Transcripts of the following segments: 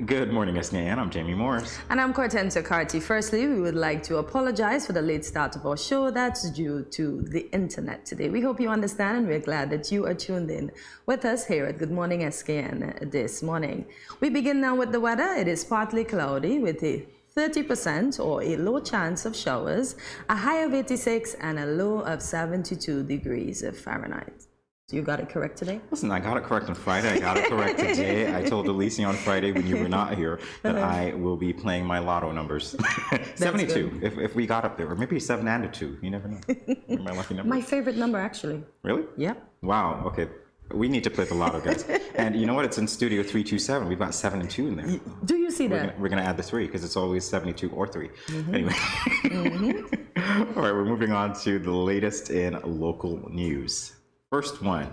Good morning, SKN. I'm Jamie Morris. And I'm Kortensia. Firstly, we would like to apologize for the late start of our show. That's due to the internet today. We hope you understand, and we're glad that you are tuned in with us here at Good Morning SKN this morning. We begin now with the weather. It is partly cloudy with a 30% or a low chance of showers, a high of 86 and a low of 72 degrees Fahrenheit. You got it correct today? Listen, I got it correct on Friday. I got it correct today. I told Alicia on Friday when you were not here that I will be playing my lotto numbers. 72, if we got up there. Or maybe 7 and a 2. You never know. My lucky number. My favorite number, actually. Really? Yeah. Wow. Okay. We need to play the lotto, guys. And you know what? It's in Studio 327. We've got 7 and 2 in there. Do you see that? We're going to add the 3 because it's always 72 or 3. Anyway. All right. We're moving on to the latest in local news. First one.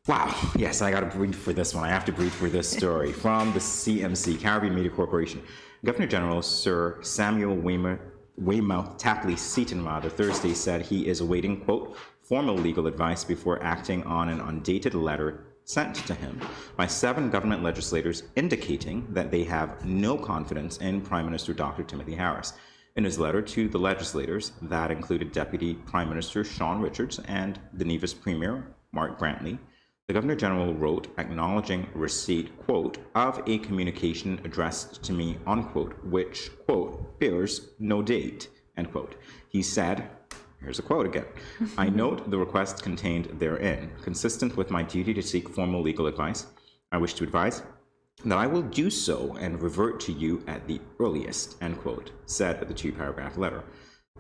Wow. Yes, I got to breathe for this one. I have to breathe for this story. From the CMC, Caribbean Media Corporation. Governor General Sir Samuel Weymouth Tapley Seaton Thursday said he is awaiting, quote, formal legal advice before acting on an undated letter sent to him by 7 government legislators indicating that they have no confidence in Prime Minister Dr. Timothy Harris. In his letter to the legislators, that included Deputy Prime Minister Sean Richards and the Nevis Premier, Mark Brantley, the Governor General wrote acknowledging receipt, quote, of a communication addressed to me, unquote, which, quote, bears no date, end quote. He said, here's a quote again, I note the request contained therein, consistent with my duty to seek formal legal advice. I wish to advise that I will do so and revert to you at the earliest, end quote, said the 2-paragraph letter.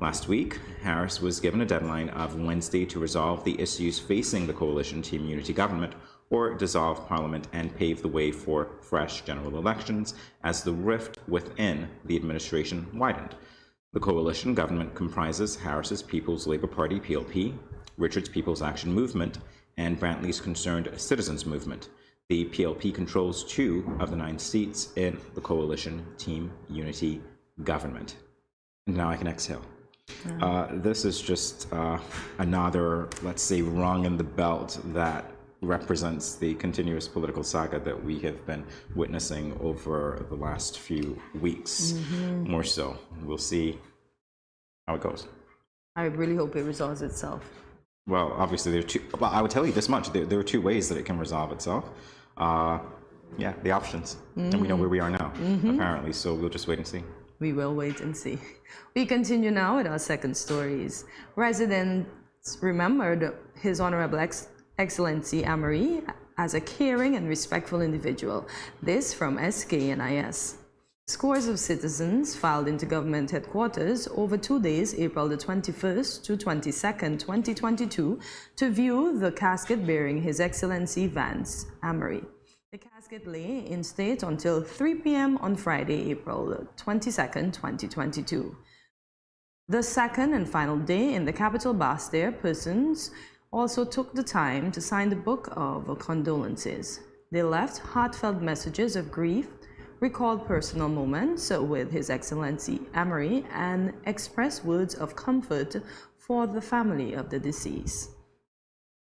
Last week, Harris was given a deadline of Wednesday to resolve the issues facing the coalition Team Unity government or dissolve Parliament and pave the way for fresh general elections as the rift within the administration widened. The coalition government comprises Harris's People's Labour Party, PLP, Richards' People's Action Movement, and Brantley's Concerned Citizens Movement. The PLP controls 2 of the 9 seats in the coalition Team Unity government. And now I can exhale. This is just another, let's say, rung in the belt that represents the continuous political saga that we have been witnessing over the last few weeks. More so. We'll see how it goes. I really hope it resolves itself. Well, obviously, there are 2. Well, I would tell you this much. There are 2 ways that it can resolve itself. Yeah, the options. And we know where we are now, apparently. So we'll just wait and see. We will wait and see. We continue now with our second stories. Residents remembered His Honorable Excellency Amory as a caring and respectful individual. This from SKNIS. Scores of citizens filed into government headquarters over 2 days, April the 21st to 22nd, 2022, to view the casket bearing His Excellency Vance Amory. The casket lay in state until 3 p.m. on Friday, April 22nd, 2022. The second and final day in the capital Bastille, persons also took the time to sign the book of condolences. They left heartfelt messages of grief, recalled personal moments with His Excellency Amory, and expressed words of comfort for the family of the deceased.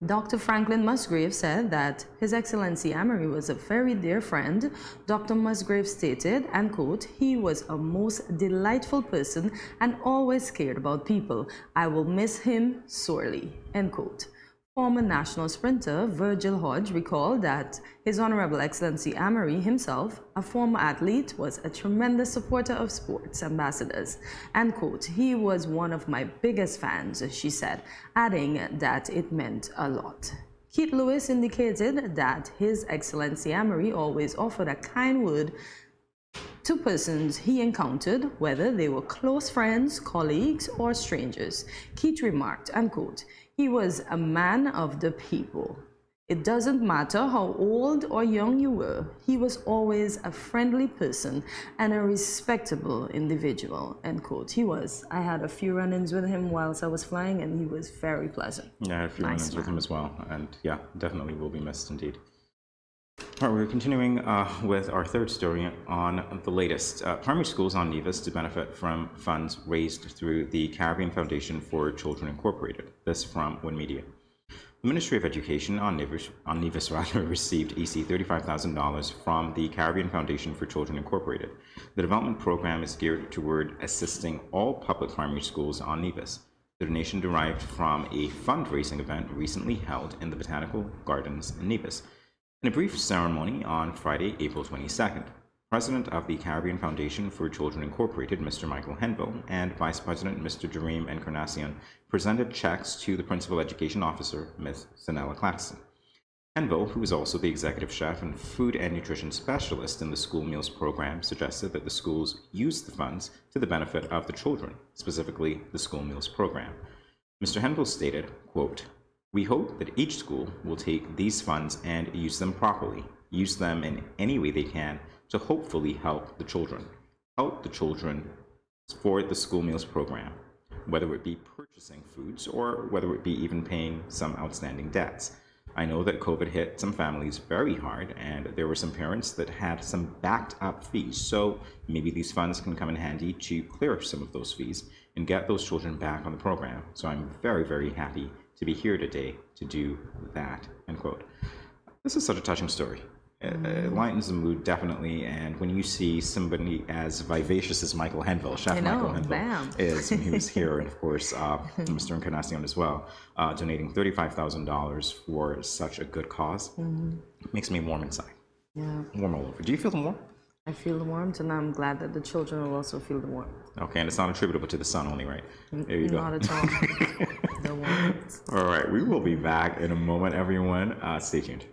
Dr. Franklin Musgrave said that His Excellency Amory was a very dear friend. Dr. Musgrave stated, and quote, he was a most delightful person and always cared about people. I will miss him sorely, end quote. Former national sprinter Virgil Hodge recalled that His Honorable Excellency Amory himself, a former athlete, was a tremendous supporter of sports ambassadors. And quote, he was one of my biggest fans, she said, adding that it meant a lot. Keith Lewis indicated that His Excellency Amory always offered a kind word to persons he encountered, whether they were close friends, colleagues, or strangers. Keith remarked, and quote, he was a man of the people. It doesn't matter how old or young you were, he was always a friendly person and a respectable individual, end quote. He was. I had a few run-ins with him whilst I was flying, and he was very pleasant. Yeah, I had a few run-ins with him as well, and yeah, definitely will be missed indeed. All right, we're continuing with our third story on the latest. Primary schools on Nevis to benefit from funds raised through the Caribbean Foundation for Children Incorporated. This from One Media. The Ministry of Education on Nevis received EC $35,000 from the Caribbean Foundation for Children Incorporated. The development program is geared toward assisting all public primary schools on Nevis. The donation derived from a fundraising event recently held in the Botanical Gardens in Nevis. In a brief ceremony on Friday, April 22nd, President of the Caribbean Foundation for Children Incorporated, Mr. Michael Henville, and Vice President Mr. Jareem Encarnacion presented checks to the Principal Education Officer, Ms. Sanella Claxton. Henville, who is also the Executive Chef and Food and Nutrition Specialist in the School Meals Program, suggested that the schools use the funds to the benefit of the children, specifically the School Meals Program. Mr. Henville stated, quote, "We hope that each school will take these funds and use them properly, use them in any way they can to hopefully help the children for the School Meals Program, whether it be purchasing foods or whether it be even paying some outstanding debts. I know that COVID hit some families very hard, and there were some parents that had some backed up fees, so maybe these funds can come in handy to clear some of those fees and get those children back on the program. So I'm very, very happy to be here today to do that," end quote. This is such a touching story. It lightens the mood, definitely, and when you see somebody as vivacious as Michael Henville, Chef Michael Henville is, when he was here, and of course Mr. Encarnacion as well, donating $35,000 for such a good cause, makes me warm inside. Yeah. Warm all over. Do you feel the warmth? I feel the warmth, and I'm glad that the children will also feel the warmth. Okay, and it's not attributable to the sun only, right? There you go. Not at all. The warmth. All right, we will be back in a moment, everyone. Stay tuned.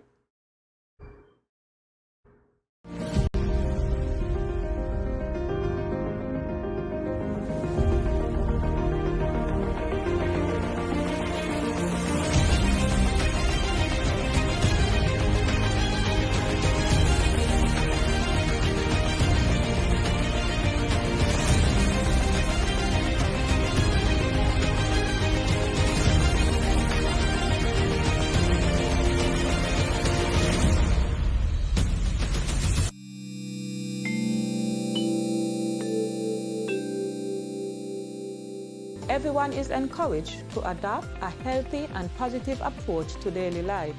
Everyone is encouraged to adopt a healthy and positive approach to daily life.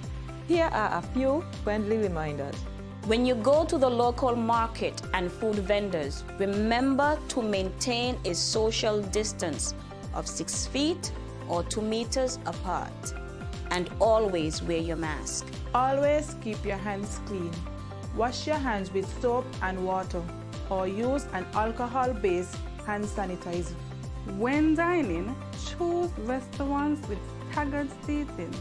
Here are a few friendly reminders. When you go to the local market and food vendors, remember to maintain a social distance of 6 feet or 2 meters apart, and always wear your mask. Always keep your hands clean. Wash your hands with soap and water, or use an alcohol-based hand sanitizer. When dining, choose restaurants with staggered seating.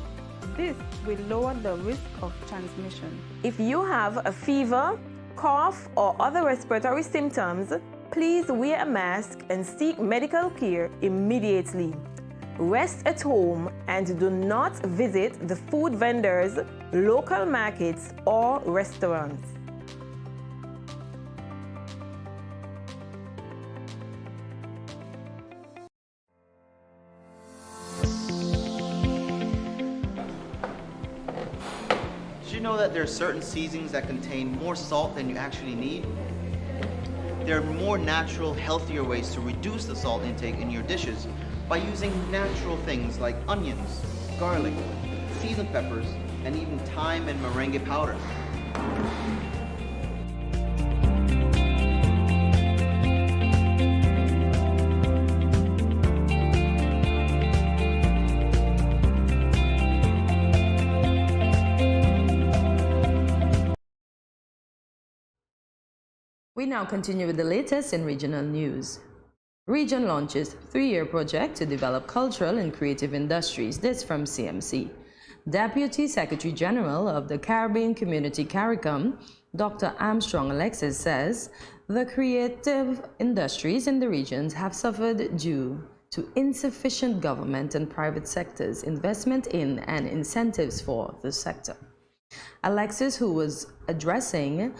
This will lower the risk of transmission. If you have a fever, cough, or other respiratory symptoms, please wear a mask and seek medical care immediately. Rest at home and do not visit the food vendors, local markets, or restaurants. Did you know that there are certain seasonings that contain more salt than you actually need? There are more natural, healthier ways to reduce the salt intake in your dishes by using natural things like onions, garlic, seasoned peppers, and even thyme and merengue powder. We now continue with the latest in regional news. Region launches 3-year project to develop cultural and creative industries. This from CMC. Deputy Secretary General of the Caribbean Community CARICOM, Dr. Armstrong Alexis, says the creative industries in the regions have suffered due to insufficient government and private sectors investment in and incentives for the sector. Alexis, who was addressing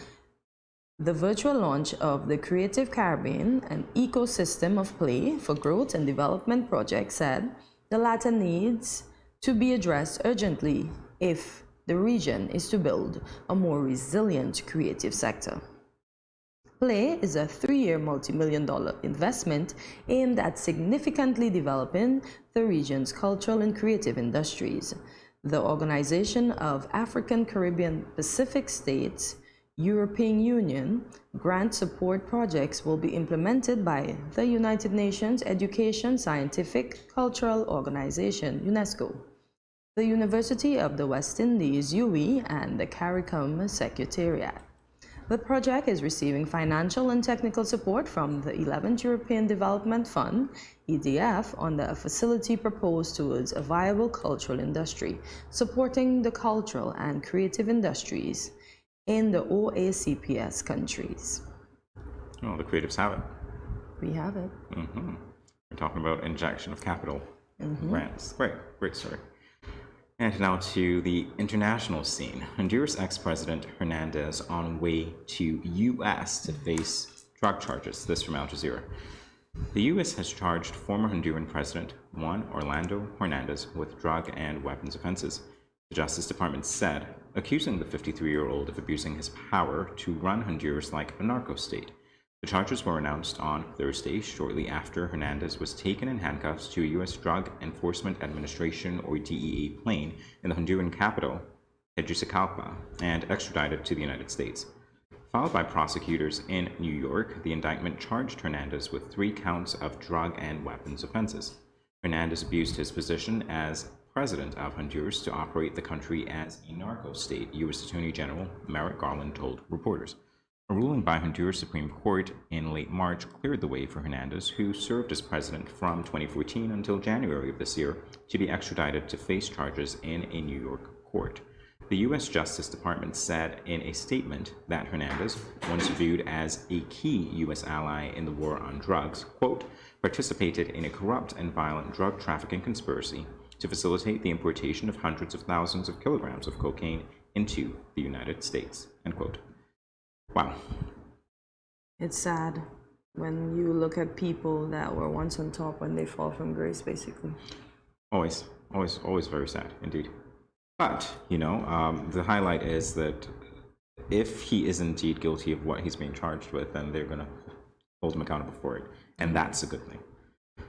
the virtual launch of the Creative Caribbean, an ecosystem of play for growth and development project, said the latter needs to be addressed urgently if the region is to build a more resilient creative sector. Play is a 3-year multi-million-dollar investment aimed at significantly developing the region's cultural and creative industries. the Organization of African Caribbean Pacific States, European Union, grant support projects will be implemented by the United Nations Education, Scientific, Cultural Organization, UNESCO, the University of the West Indies, UE, and the CARICOM Secretariat. The project is receiving financial and technical support from the 11th European Development Fund, EDF, under a facility proposed towards a viable cultural industry, supporting the cultural and creative industries in the OACPS countries. Oh, the creatives have it. We have it. We're talking about injection of capital grants. Great story. And now to the international scene. Honduras ex-president Hernandez on way to U.S. to face drug charges. This from Al Jazeera. The U.S. has charged former Honduran President Juan Orlando Hernandez with drug and weapons offenses, the Justice Department said, accusing the 53-year-old of abusing his power to run Honduras like a narco-state. The charges were announced on Thursday, shortly after Hernandez was taken in handcuffs to a U.S. Drug Enforcement Administration, or DEA, plane in the Honduran capital, Tegucigalpa, and extradited to the United States. Filed by prosecutors in New York, the indictment charged Hernandez with 3 counts of drug and weapons offenses. Hernandez abused his position as president of Honduras to operate the country as a narco-state, U.S. Attorney General Merrick Garland told reporters. A ruling by Honduras Supreme Court in late March cleared the way for Hernandez, who served as president from 2014 until January of this year, to be extradited to face charges in a New York court. The U.S. Justice Department said in a statement that Hernandez, once viewed as a key U.S. ally in the war on drugs, quote, participated in a corrupt and violent drug trafficking conspiracy to facilitate the importation of hundreds of thousands of kilograms of cocaine into the United States, end quote. Wow. It's sad when you look at people that were once on top when they fall from grace, basically. Always very sad, indeed. But, the highlight is that if he is indeed guilty of what he's being charged with, then they're going to hold him accountable for it. And that's a good thing.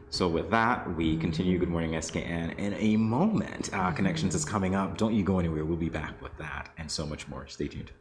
So with that, we continue Good Morning SKN in a moment. Connections is coming up. Don't you go anywhere. We'll be back with that and so much more. Stay tuned.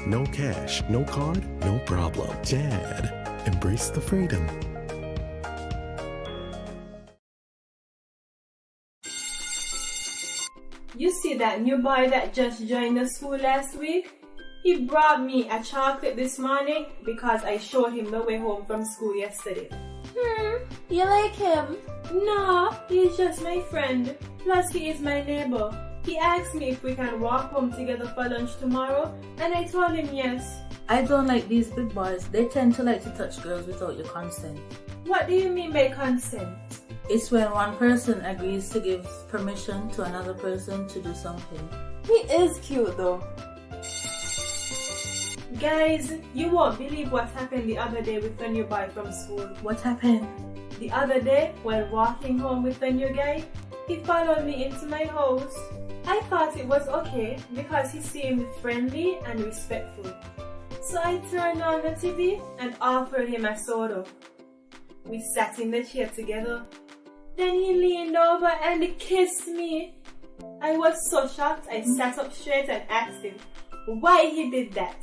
No cash, no card, no problem. Dad, embrace the freedom. You see that new boy that just joined the school last week? He brought me a chocolate this morning because I showed him the way home from school yesterday. You like him? No, he's just my friend. Plus he is my neighbor. He asked me if we can walk home together for lunch tomorrow, and I told him yes. I don't like these big boys. They tend to like to touch girls without your consent. What do you mean by consent? It's when one person agrees to give permission to another person to do something. He is cute though. Guys, you won't believe what happened the other day with the new boy from school. What happened? The other day, while walking home with the new guy, he followed me into my house. I thought it was okay because he seemed friendly and respectful. So I turned on the TV and offered him a soda. We sat in the chair together. Then he leaned over and kissed me. I was so shocked I sat up straight and asked him why he did that.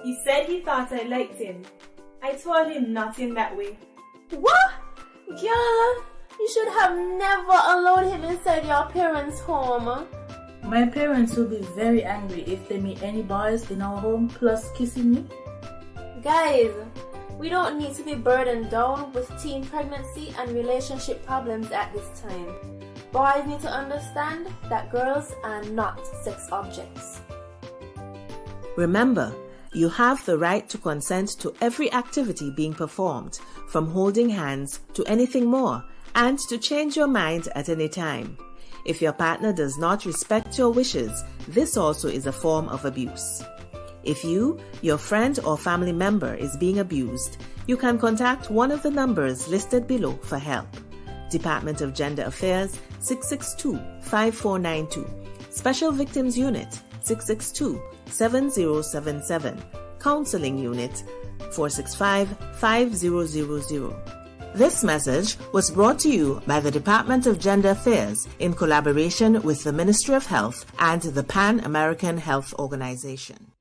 He said he thought I liked him. I told him not in that way. What? Girl, you should have never allowed him inside your parents' home. My parents will be very angry if they meet any boys in our home plus kissing me. Guys, we don't need to be burdened down with teen pregnancy and relationship problems at this time. Boys need to understand that girls are not sex objects. Remember, you have the right to consent to every activity being performed, from holding hands to anything more, and to change your mind at any time. If your partner does not respect your wishes, this also is a form of abuse. If you, your friend or family member is being abused, you can contact one of the numbers listed below for help. Department of Gender Affairs 662-5492, Special Victims Unit 662-7077, Counseling Unit 465-5000. This message was brought to you by the Department of Gender Affairs in collaboration with the Ministry of Health and the Pan American Health Organization.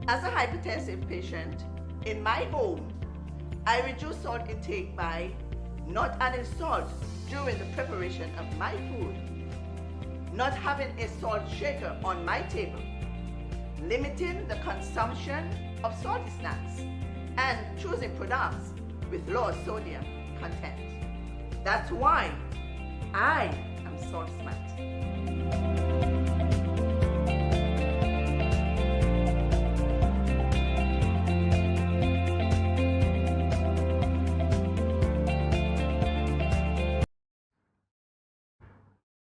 As a hypertensive patient, in my home, I reduce salt intake by not adding salt during the preparation of my food, not having a salt shaker on my table, limiting the consumption of salty snacks, and choosing products with low sodium content. That's why I am salt smart.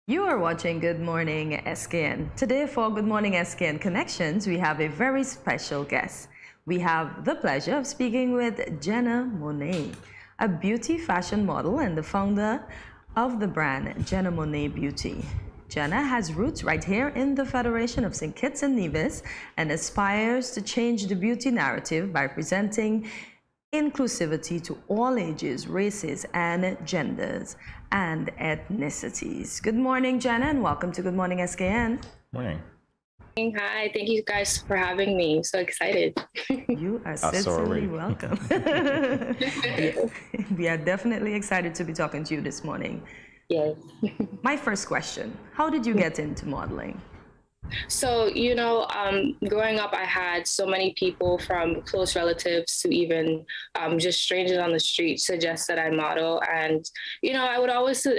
You are watching Good Morning SKN. Today for Good Morning SKN Connections, we have a very special guest. We have the pleasure of speaking with Jenna Monet, a beauty fashion model and the founder of the brand Jenna Monet Beauty. Jenna has roots right here in the Federation of St. Kitts and Nevis and aspires to change the beauty narrative by presenting inclusivity to all ages, races, and genders and ethnicities. Good morning, Jenna, and welcome to Good Morning SKN. Morning. Hi, thank you guys for having me. I'm so excited. You are sincerely welcome. We are definitely excited to be talking to you this morning. Yes. My first question, how did you get into modeling? So, growing up, I had so many people from close relatives to even just strangers on the street suggest that I model. And, I would always say,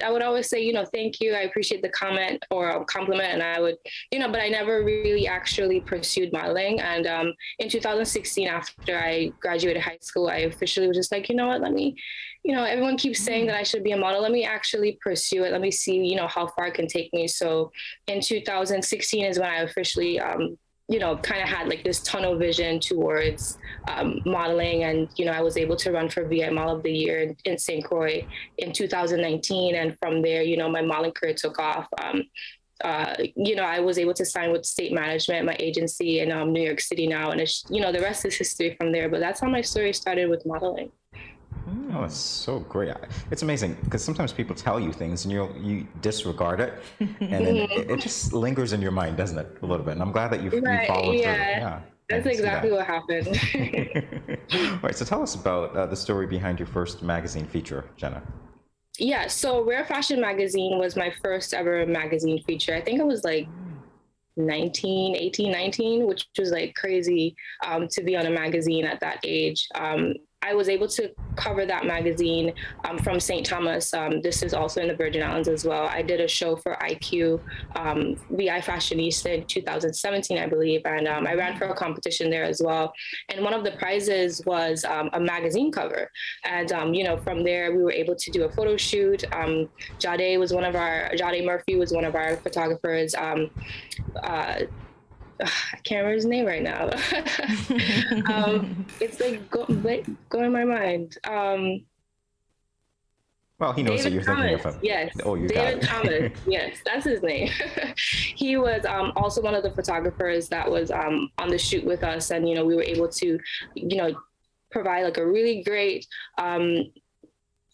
thank you. I appreciate the comment or compliment. And I would, but I never really actually pursued modeling. And in 2016, after I graduated high school, I officially was just like, you know what, let me, everyone keeps saying that I should be a model. Let me actually pursue it. Let me see, how far it can take me. So in 2016 is when I officially, kind of had like this tunnel vision towards modeling. And, I was able to run for VI Model of the Year in St. Croix in 2019. And from there, my modeling career took off. I was able to sign with State Management, my agency in New York City now. And it's, the rest is history from there. But that's how my story started with modeling. Oh, that's so great. It's amazing because sometimes people tell you things and you disregard it and then it just lingers in your mind, doesn't it, a little bit? And I'm glad that you followed through. Yeah, that's exactly what happened. All right, so tell us about the story behind your first magazine feature, Jenna. Yeah, so Rare Fashion Magazine was my first ever magazine feature. I think it was like 19, which was like crazy to be on a magazine at that age. I was able to cover that magazine from St. Thomas. This is also in the Virgin Islands as well. I did a show for IQ, VI Fashionista in 2017, I believe, and I ran for a competition there as well. And one of the prizes was a magazine cover. And, from there, we were able to do a photo shoot. Jade Murphy was one of our photographers. I can't remember his name right now. It's like going my mind. Well, he knows David that you're Thomas, thinking of him. Yes. Oh, you David got it. Thomas. Yes, that's his name. He was also one of the photographers that was on the shoot with us, and we were able to, provide like a really great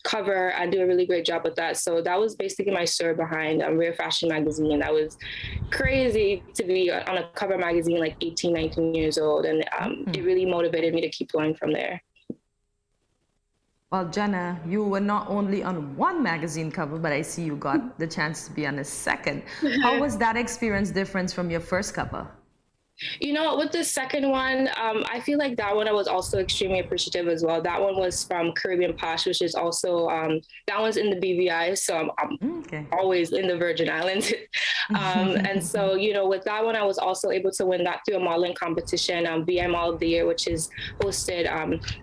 cover and do a really great job with that. So that was basically my story behind Rare Fashion Magazine. That was crazy to be on a cover magazine like 18, 19 years old. And it really motivated me to keep going from there. Well, Jenna, you were not only on one magazine cover, but I see you got the chance to be on a second. How was that experience different from your first cover? You know, with the second one, I feel like that one I was also extremely appreciative as well. That one was from Caribbean Posh, which is also, that one's in the BVI, so I'm always in the Virgin Islands. And so, you know, with that one, I was also able to win that through a modeling competition, VI Model of the Year, which is hosted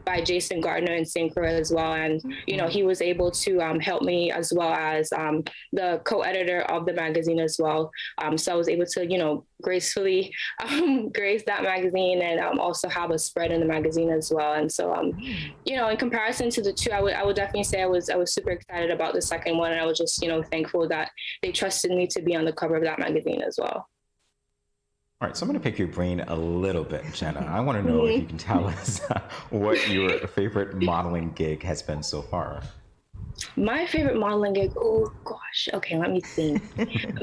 by Jason Gardner in St. Croix as well. And, you know, he was able to help me as well as the co-editor of the magazine as well. So I was able to, you know, gracefully grace that magazine and also have a spread in the magazine as well. And so, you know, in comparison to the two, I would definitely say I was super excited about the second one. And I was just, you know, thankful that they trusted me to be on the cover of that magazine as well. All right, so I'm going to pick your brain a little bit, Jenna. I want to know if you can tell us what your favorite modeling gig has been so far. My favorite modeling gig, oh gosh, okay, let me think.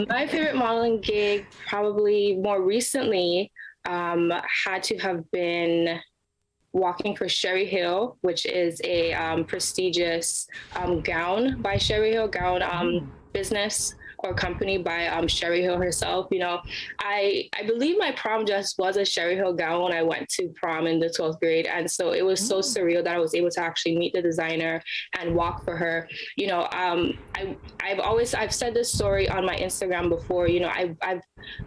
My favorite modeling gig probably more recently had to have been walking for Sherry Hill, which is a prestigious gown by Sherry Hill, business or company by Sherry Hill herself. You know, I believe my prom dress was a Sherry Hill gown when I went to prom in the 12th grade. And so it was so surreal that I was able to actually meet the designer and walk for her. You know, I've said this story on my Instagram before. You know, I've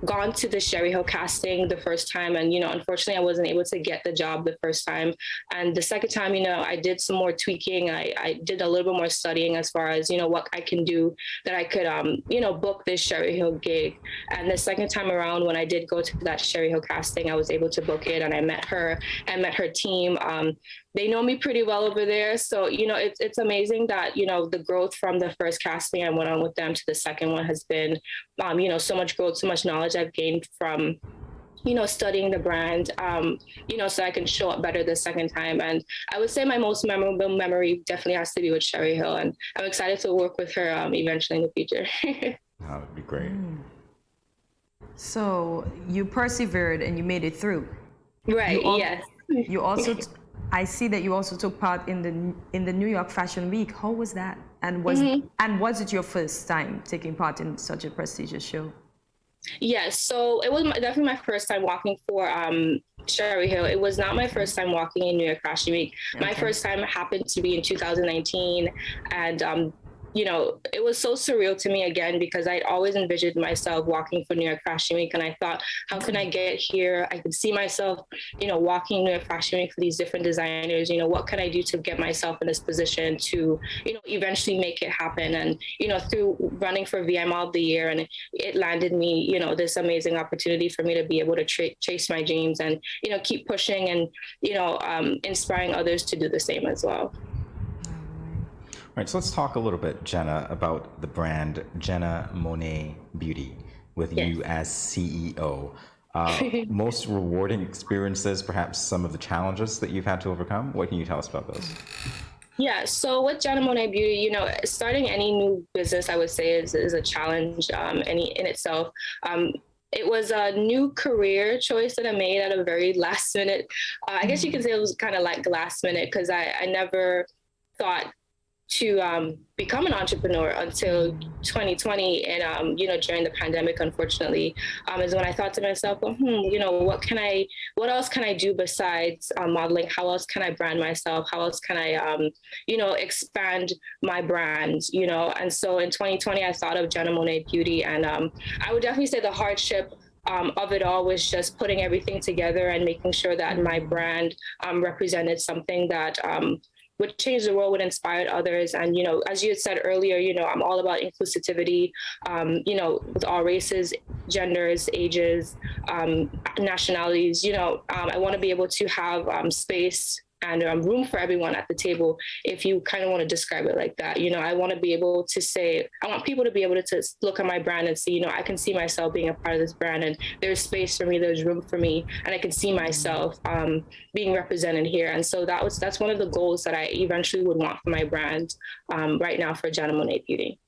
gone to the Sherry Hill casting the first time, and, you know, unfortunately I wasn't able to get the job the first time. And the second time, you know, I did some more tweaking. I did a little bit more studying as far as, you know, what I can do that I could, you know, book this Sherry Hill gig. And the second time around, when I did go to that Sherry Hill casting, I was able to book it, and I met her and met her team. They know me pretty well over there. So, you know, it's amazing that, you know, the growth from the first casting I went on with them to the second one has been, you know, so much growth, so much knowledge I've gained from, you know, studying the brand, you know, so I can show up better the second time. And I would say my most memorable memory definitely has to be with Sherry Hill. And I'm excited to work with her eventually in the future. That would be great. So you persevered and you made it through. Right, yes. You also... I see that you also took part in the New York Fashion Week. How was that? And was it your first time taking part in such a prestigious show? Yes, so it was definitely my first time walking for Sherry Hill. It was not my first time walking in New York Fashion Week. Okay. My first time happened to be in 2019, and you know, it was so surreal to me again, because I'd always envisioned myself walking for New York Fashion Week. And I thought, how can I get here? I could see myself, you know, walking New York Fashion Week for these different designers. You know, what can I do to get myself in this position to, you know, eventually make it happen? And, you know, through running for VI Model of the Year, and it landed me, you know, this amazing opportunity for me to be able to chase my dreams and, you know, keep pushing and, you know, inspiring others to do the same as well. All right, so let's talk a little bit, Jenna, about the brand Jenna Monet Beauty with you as CEO. Most rewarding experiences, perhaps some of the challenges that you've had to overcome. What can you tell us about those? Yeah, so with Jenna Monet Beauty, you know, starting any new business, I would say, is a challenge in itself. It was a new career choice that I made at a very last minute. I guess you could say it was kind of like last minute, because I never thought to become an entrepreneur until 2020. And, you know, during the pandemic, unfortunately, is when I thought to myself, well, you know, what else can I do besides modeling? How else can I brand myself? How else can I, you know, expand my brand, you know? And so in 2020, I thought of Jenna Monet Beauty. And I would definitely say the hardship of it all was just putting everything together and making sure that my brand represented something that would change the world, would inspire others. And, you know, as you had said earlier, you know, I'm all about inclusivity, you know, with all races, genders, ages, nationalities. You know, I want to be able to have space and room for everyone at the table, if you kind of want to describe it like that. You know, I want to be able to say, I want people to be able to look at my brand and see, you know, I can see myself being a part of this brand, and there's space for me, there's room for me, and I can see myself being represented here. And so that's one of the goals that I eventually would want for my brand right now for Jenna Monet Beauty.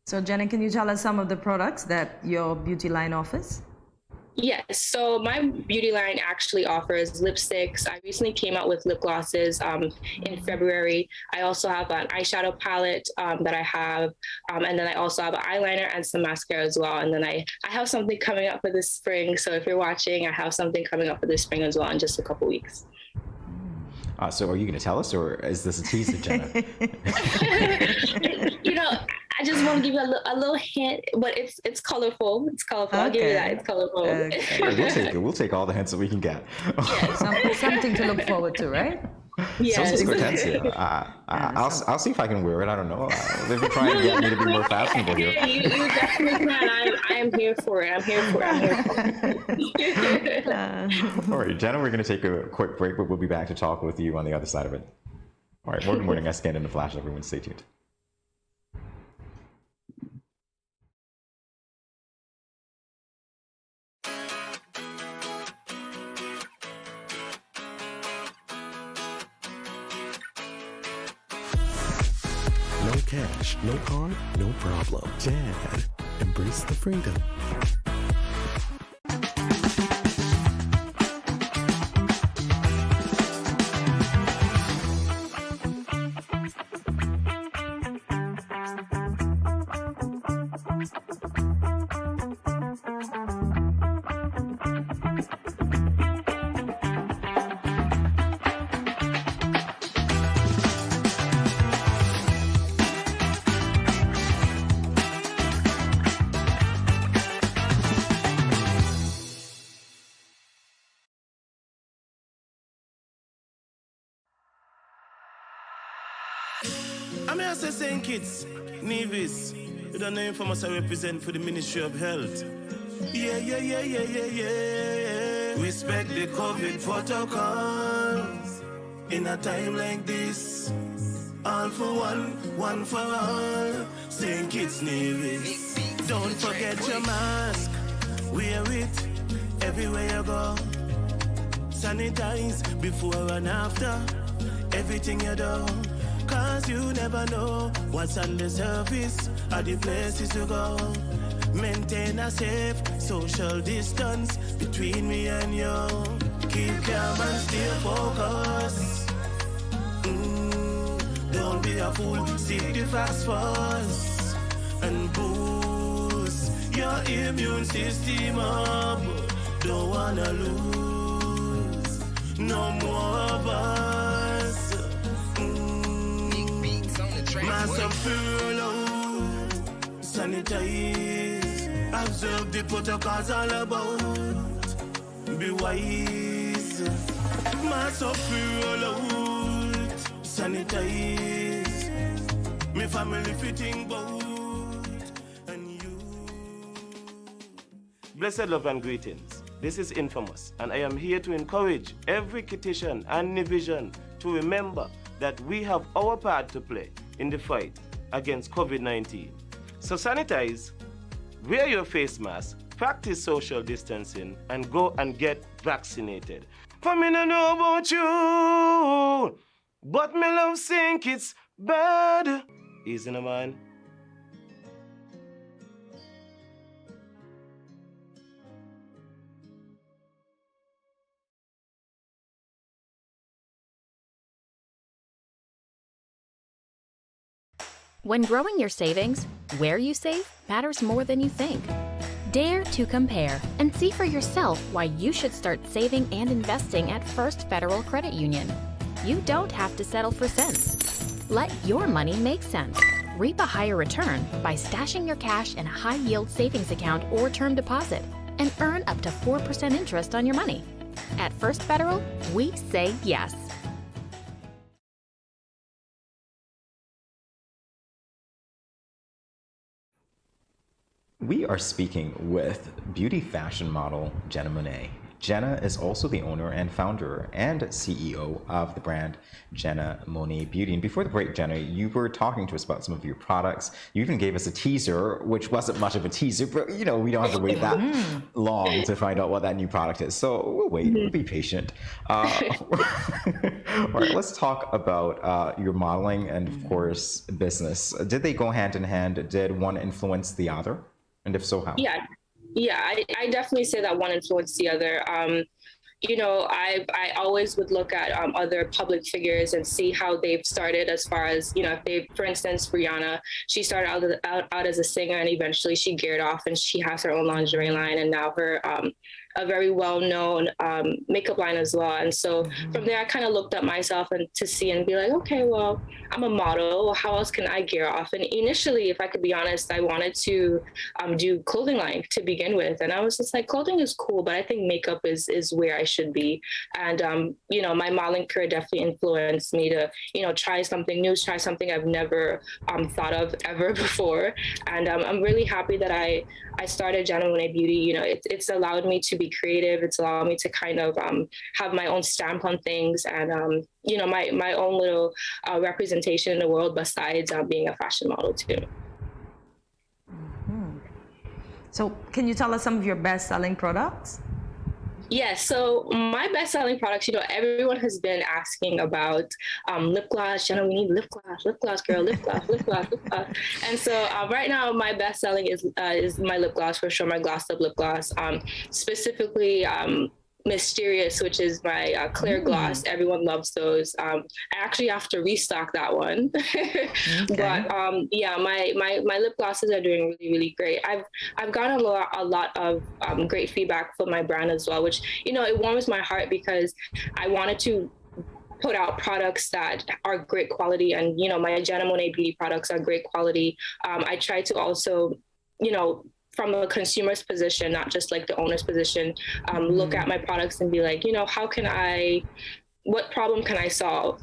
So Jenna, can you tell us some of the products that your beauty line offers? Yes, so my beauty line actually offers lipsticks. I recently came out with lip glosses in February. I also have an eyeshadow palette that I have, and then I also have an eyeliner and some mascara as well. And then I have something coming up for this spring. So if you're watching, I have something coming up for this spring as well in just a couple weeks. So are you going to tell us, or is this a teaser, Jenna? You know, I just want to give you a little hint, but it's colorful. It's colorful. Okay. I'll give you that. It's colorful. Okay. We'll take all the hints that we can get. Something to look forward to, right? Yes. Some Kortensia. I'll see if I can wear it. I don't know. They've been trying to get me to be more fashionable here. Yeah, you definitely can. I am here for it. I'm here for it. All right, Jenna, we're going to take a quick break, but we'll be back to talk with you on the other side of it. All right, Good Morning SKN in the Flash. Everyone stay tuned. No cash, no card, no problem. Jad, embrace the freedom. I'm here to say kids, Nevis, you don't know informers I represent for the Ministry of Health. Yeah. Respect the COVID protocols. In a time like this, all for one for all. Saying kids, Nevis, don't forget your mask. Wear it everywhere you go. Sanitize before and after everything you do. Cause you never know what's on the surface or the places to go. Maintain a safe social distance between me and you. Keep calm and stay focused. Don't be a fool, seek the facts first. And boost your immune system up. Don't wanna lose no more of us. Mask up, furlough, sanitize, observe the protocols all about. Be wise. Mask up, furlough, sanitize. Me family fitting boat, and you. Blessed love and greetings. This is Infamous, and I am here to encourage every Kititian and Nivision to remember that we have our part to play in the fight against COVID-19. So sanitize, wear your face mask, practice social distancing, and go and get vaccinated. For me no know about you, but me love think it's bad. Easy no man. When growing your savings, where you save matters more than you think. Dare to compare and see for yourself why you should start saving and investing at First Federal Credit Union. You don't have to settle for cents. Let your money make sense. Reap a higher return by stashing your cash in a high-yield savings account or term deposit and earn up to 4% interest on your money. At First Federal, we say yes. We are speaking with beauty fashion model Jenna Monet. Jenna is also the owner and founder and CEO of the brand Jenna Monet Beauty. And before the break, Jenna, you were talking to us about some of your products. You even gave us a teaser, which wasn't much of a teaser, but we don't have to wait that long to find out what that new product is. So we'll wait, we'll be patient. All right, let's talk about your modeling and, of course, business. Did they go hand in hand? Did one influence the other? And if so, how? Yeah, I definitely say that one influenced the other. I always would look at other public figures and see how they've started, as far as, if they, for instance, Rihanna, she started out as a singer, and eventually she geared off and she has her own lingerie line, and now her a very well-known makeup line as well. And so from there, I kind of looked at myself and to see and be like, okay, well, I'm a model. How else can I gear off? And initially, if I could be honest, I wanted to do clothing line to begin with. And I was just like, clothing is cool, but I think makeup is where I should be. And, my modeling career definitely influenced me to, try something new, try something I've never thought of ever before. And I'm really happy that I started Jenna Monet Beauty. It's allowed me to be creative. It's allowed me to kind of have my own stamp on things, and my own little representation in the world, besides being a fashion model too. So can you tell us some of your best-selling products? Yes. So my best-selling products, everyone has been asking about lip gloss. Jenna, we need lip gloss, girl, lip gloss. And so right now, my best-selling is my lip gloss, for sure, my glossed up lip gloss, specifically Mysterious, which is my clear gloss. Everyone loves those. I actually have to restock that one. Okay. But my lip glosses are doing really, really great. I've gotten a lot of great feedback from my brand as well, which it warms my heart, because I wanted to put out products that are great quality, and my Jenna Monet Beauty products are great quality. I try to also from a consumer's position, not just like the owner's position, look at my products and be like, what problem can I solve?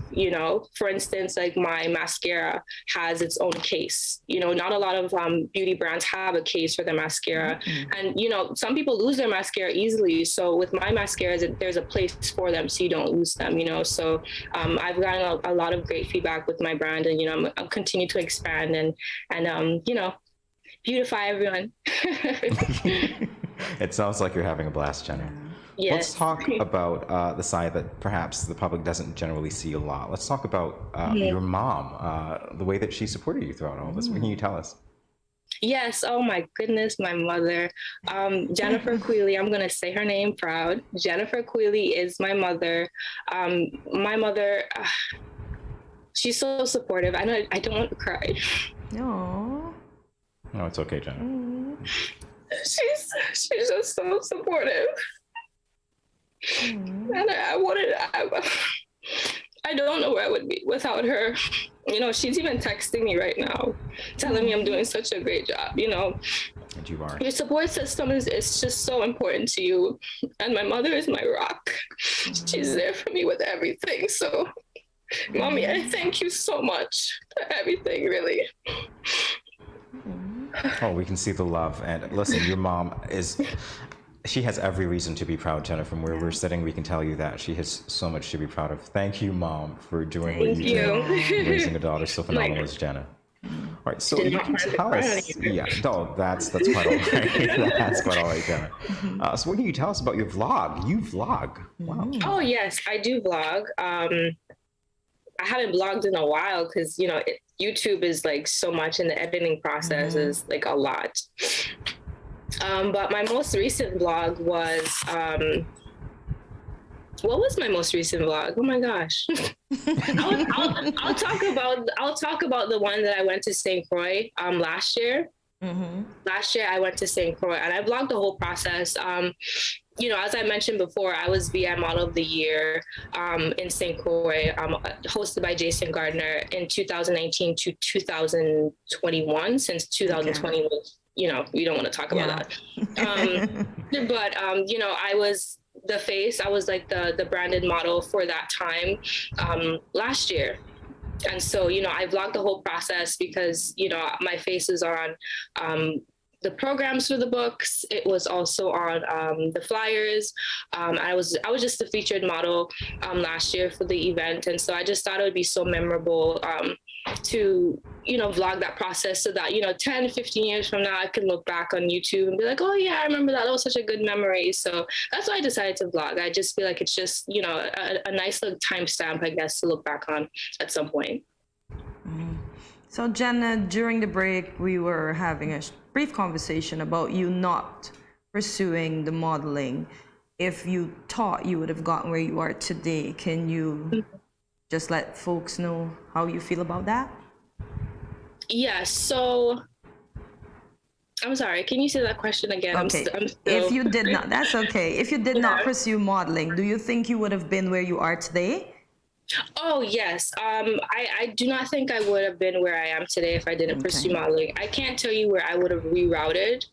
For instance, like my mascara has its own case. Not a lot of beauty brands have a case for their mascara. And, some people lose their mascara easily. So with my mascaras, there's a place for them so you don't lose them, So I've gotten a lot of great feedback with my brand, and, I'm continue to expand and beautify everyone. It sounds like you're having a blast, Jenna. Yes. Let's talk about the side that perhaps the public doesn't generally see a lot. Let's talk about your mom, the way that she supported you throughout all this. What can you tell us? Yes. Oh my goodness, my mother, Jennifer Quealy. I'm going to say her name proud. Jennifer Quealy is my mother. My mother, she's so supportive. I don't want to cry. No. No, it's okay, Jenna. She's just so supportive. And I don't know where I would be without her. She's even texting me right now, telling me I'm doing such a great job. And you are. Your support system is just so important to you. And my mother is my rock. She's there for me with everything. So, Mommy, I thank you so much for everything, really. Oh, we can see the love. And listen, your mom she has every reason to be proud, Jenna. From where we're sitting, we can tell you that she has so much to be proud of. Thank you, Mom, for doing what you did, raising a daughter so phenomenal as Jenna. All right, so you can tell us. Yeah, no, that's quite all right. That's quite all right, Jenna. So what can you tell us about your vlog? You vlog. Wow. Oh, yes, I do vlog. I haven't vlogged in a while because, YouTube is like so much, and the editing process is like a lot. But my most recent vlog was, what was my most recent vlog? Oh my gosh. I'll talk about the one that I went to St. Croix last year. Last year I went to St. Croix, and I vlogged the whole process. As I mentioned before, I was VI Model of the Year in St. Croix, hosted by Jason Gardner in 2019 to 2021, since 2020 was, we don't want to talk about that. But, I was the face, I was like the branded model for that time last year. And so, I vlogged the whole process because, my face is on the programs for the books. It was also on the flyers. I was just a featured model last year for the event, and so I just thought it would be so memorable to vlog that process, so that 10, 15 years from now I can look back on YouTube and be like, oh yeah, I remember that. That was such a good memory. So that's why I decided to vlog. I just feel like it's just a nice little timestamp, I guess, to look back on at some point. So Jenna, during the break, we were having a brief conversation about you not pursuing the modeling. If you thought you would have gotten where you are today, can you just let folks know how you feel about that? Yeah, so I'm sorry, can you say that question again? Okay. If you did not, that's okay. If you did not pursue modeling, do you think you would have been where you are today? Oh, yes. I do not think I would have been where I am today if I didn't pursue modeling. I can't tell you where I would have rerouted.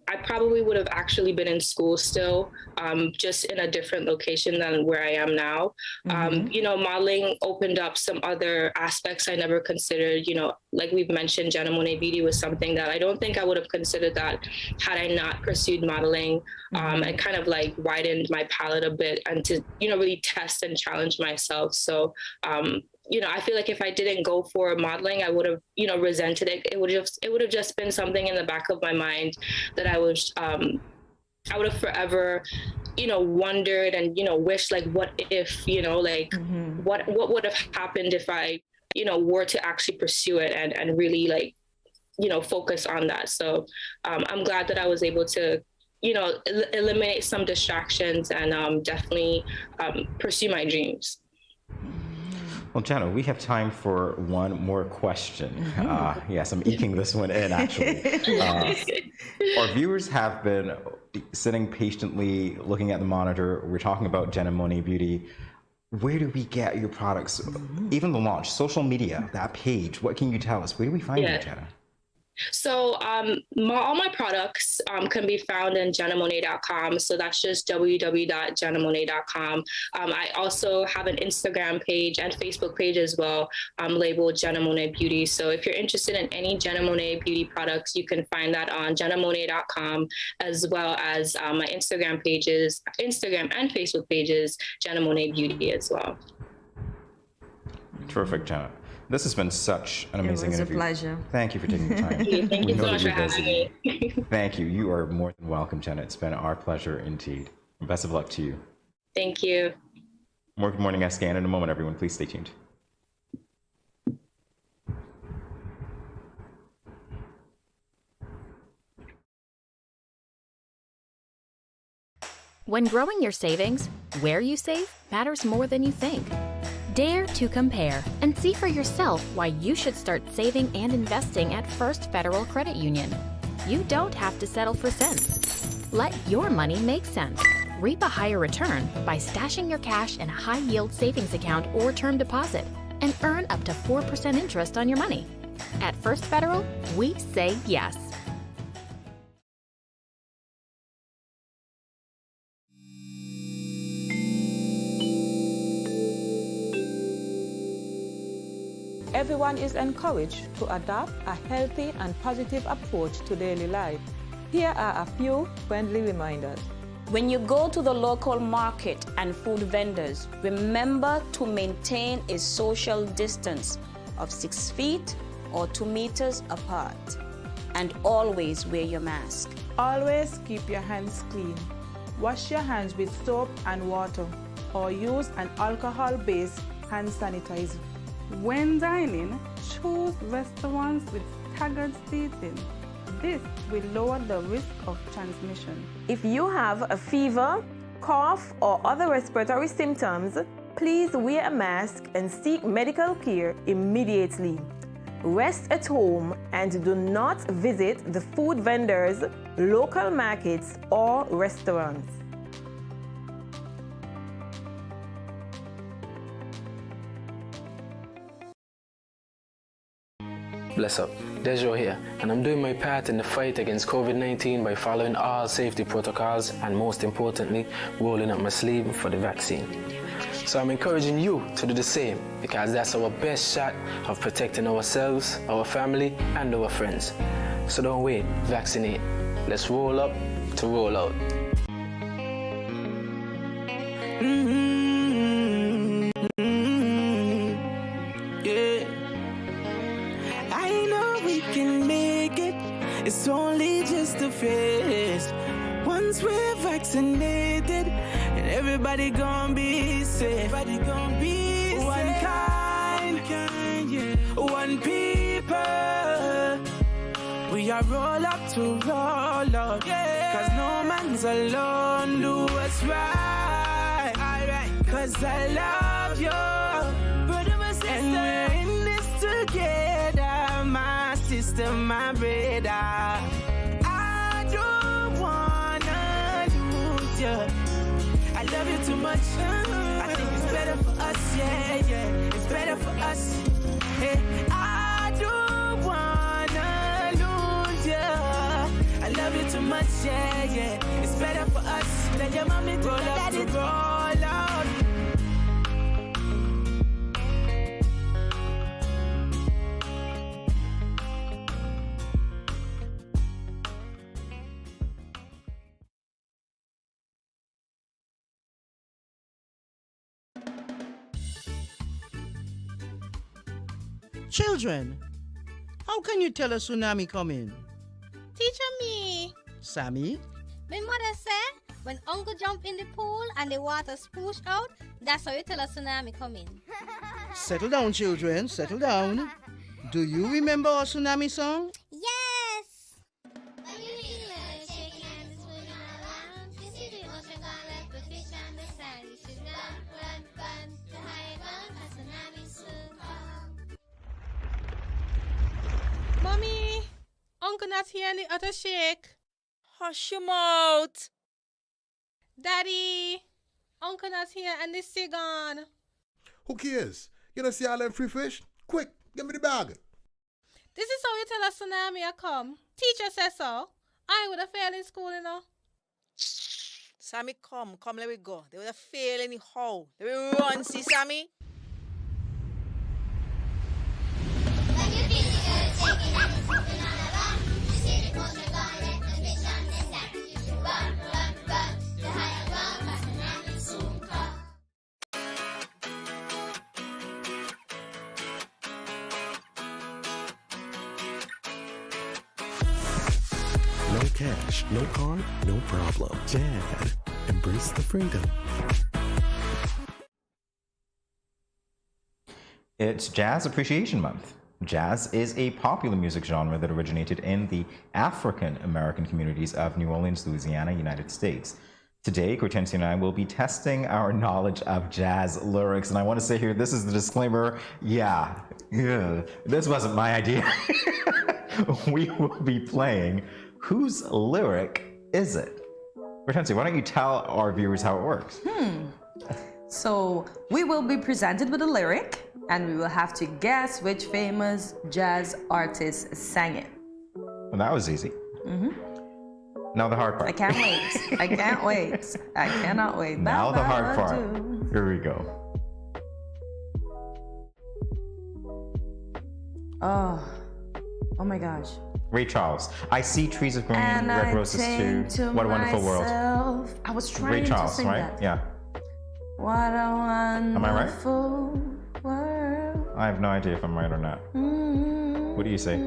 I probably would have actually been in school still, just in a different location than where I am now. Modeling opened up some other aspects I never considered. Like we've mentioned, Jenna Monet Beauty was something that I don't think I would have considered that had I not pursued modeling, and kind of like widened my palette a bit, and to, really test and challenge myself. So, I feel like if I didn't go for modeling, I would have, resented it. It would have just been something in the back of my mind that I would have forever, wondered and, wished, like, what if, what would have happened if I, were to actually pursue it and really, like, focus on that. So I'm glad that I was able to, eliminate some distractions and definitely pursue my dreams. Well, Jenna, we have time for one more question. Yes, I'm eking this one in, actually. Our viewers have been sitting patiently looking at the monitor. We're talking about Jenna Monet Beauty. Where do we get your products? Even the launch, social media, that page. What can you tell us? Where do we find you, Jenna? So all my products can be found in jennamonet.com. So that's just www.jennamonet.com. I also have an Instagram page and Facebook page as well, labeled Jenna Monet Beauty. So if you're interested in any Jenna Monet Beauty products, you can find that on jennamonet.com, as well as my Instagram and Facebook pages, Jenna Monet Beauty as well. Terrific, Jenna. This has been such an amazing interview. It was a pleasure. Thank you for taking the time. Thank you so much for having me. Thank you. You are more than welcome, Jenna. It's been our pleasure indeed. Best of luck to you. Thank you. More Good Morning SKN in a moment, everyone. Please stay tuned. When growing your savings, where you save matters more than you think. Dare to compare and see for yourself why you should start saving and investing at First Federal Credit Union. You don't have to settle for cents. Let your money make sense. Reap a higher return by stashing your cash in a high-yield savings account or term deposit and earn up to 4% interest on your money. At First Federal, we say yes. Everyone is encouraged to adopt a healthy and positive approach to daily life. Here are a few friendly reminders. When you go to the local market and food vendors, remember to maintain a social distance of 6 feet or 2 meters apart. And always wear your mask. Always keep your hands clean. Wash your hands with soap and water, or use an alcohol-based hand sanitizer. When dining, choose restaurants with staggered seating. This will lower the risk of transmission. If you have a fever, cough, or other respiratory symptoms, please wear a mask and seek medical care immediately. Rest at home and do not visit the food vendors, local markets, or restaurants. Bless up, Dejo here, and I'm doing my part in the fight against COVID-19 by following all safety protocols and, most importantly, rolling up my sleeve for the vaccine. So I'm encouraging you to do the same, because that's our best shot of protecting ourselves, our family, and our friends. So don't wait, vaccinate. Let's roll up to roll out. Yeah. I know we can make it. It's only just a phase. Once we're vaccinated, and everybody gonna be safe. Everybody gonna be one kind, yeah. One people. We are roll up to roll out, yeah. Cause no man's alone. Do what's right, cause I love you. And we're in this together, my sister, my brother. I don't wanna lose you. I love you too much. I think it's better for us, yeah. It's better for us. Hey, I don't wanna lose you. I love you too much, yeah. It's better for us. Tell your mommy to roll up to roll out. Children, how can you tell a tsunami coming? Teacher me. Sammy? My mother said when uncle jump in the pool and the water spoosh out, that's how you tell a tsunami coming. Settle down, children, settle down. Do you remember our tsunami song? Yes! Mommy, Uncle not here in the other shake. Hush your mouth. Daddy, Uncle not here and the sea gone. Who cares? You don't see all them free fish? Quick, give me the bag. This is how you tell a tsunami a come. Teacher says so. I would have failed in school, you know. Sammy, come, let me go. They would have failed anyhow. Let me run, see Sammy. No cash, no card, no problem. Jad, embrace the freedom. It's Jazz Appreciation Month. Jazz is a popular music genre that originated in the African American communities of New Orleans, Louisiana, United States. Today, Kortensia and I will be testing our knowledge of jazz lyrics. And I want to say here, this is the disclaimer. Yeah, this wasn't my idea. We will be playing Whose Lyric Is It? Kortensia, why don't you tell our viewers how it works? So we will be presented with a lyric and we will have to guess which famous jazz artist sang it. Well, that was easy. Now the hard part. I can't wait. I can't wait. I cannot wait. Now the hard part. Here we go. Oh my gosh. Ray Charles. I see trees of green, red roses too. What a wonderful world. I was trying Ray Charles, to sing right? that. Yeah. What a wonderful Am I right? world. I have no idea if I'm right or not. What do you say?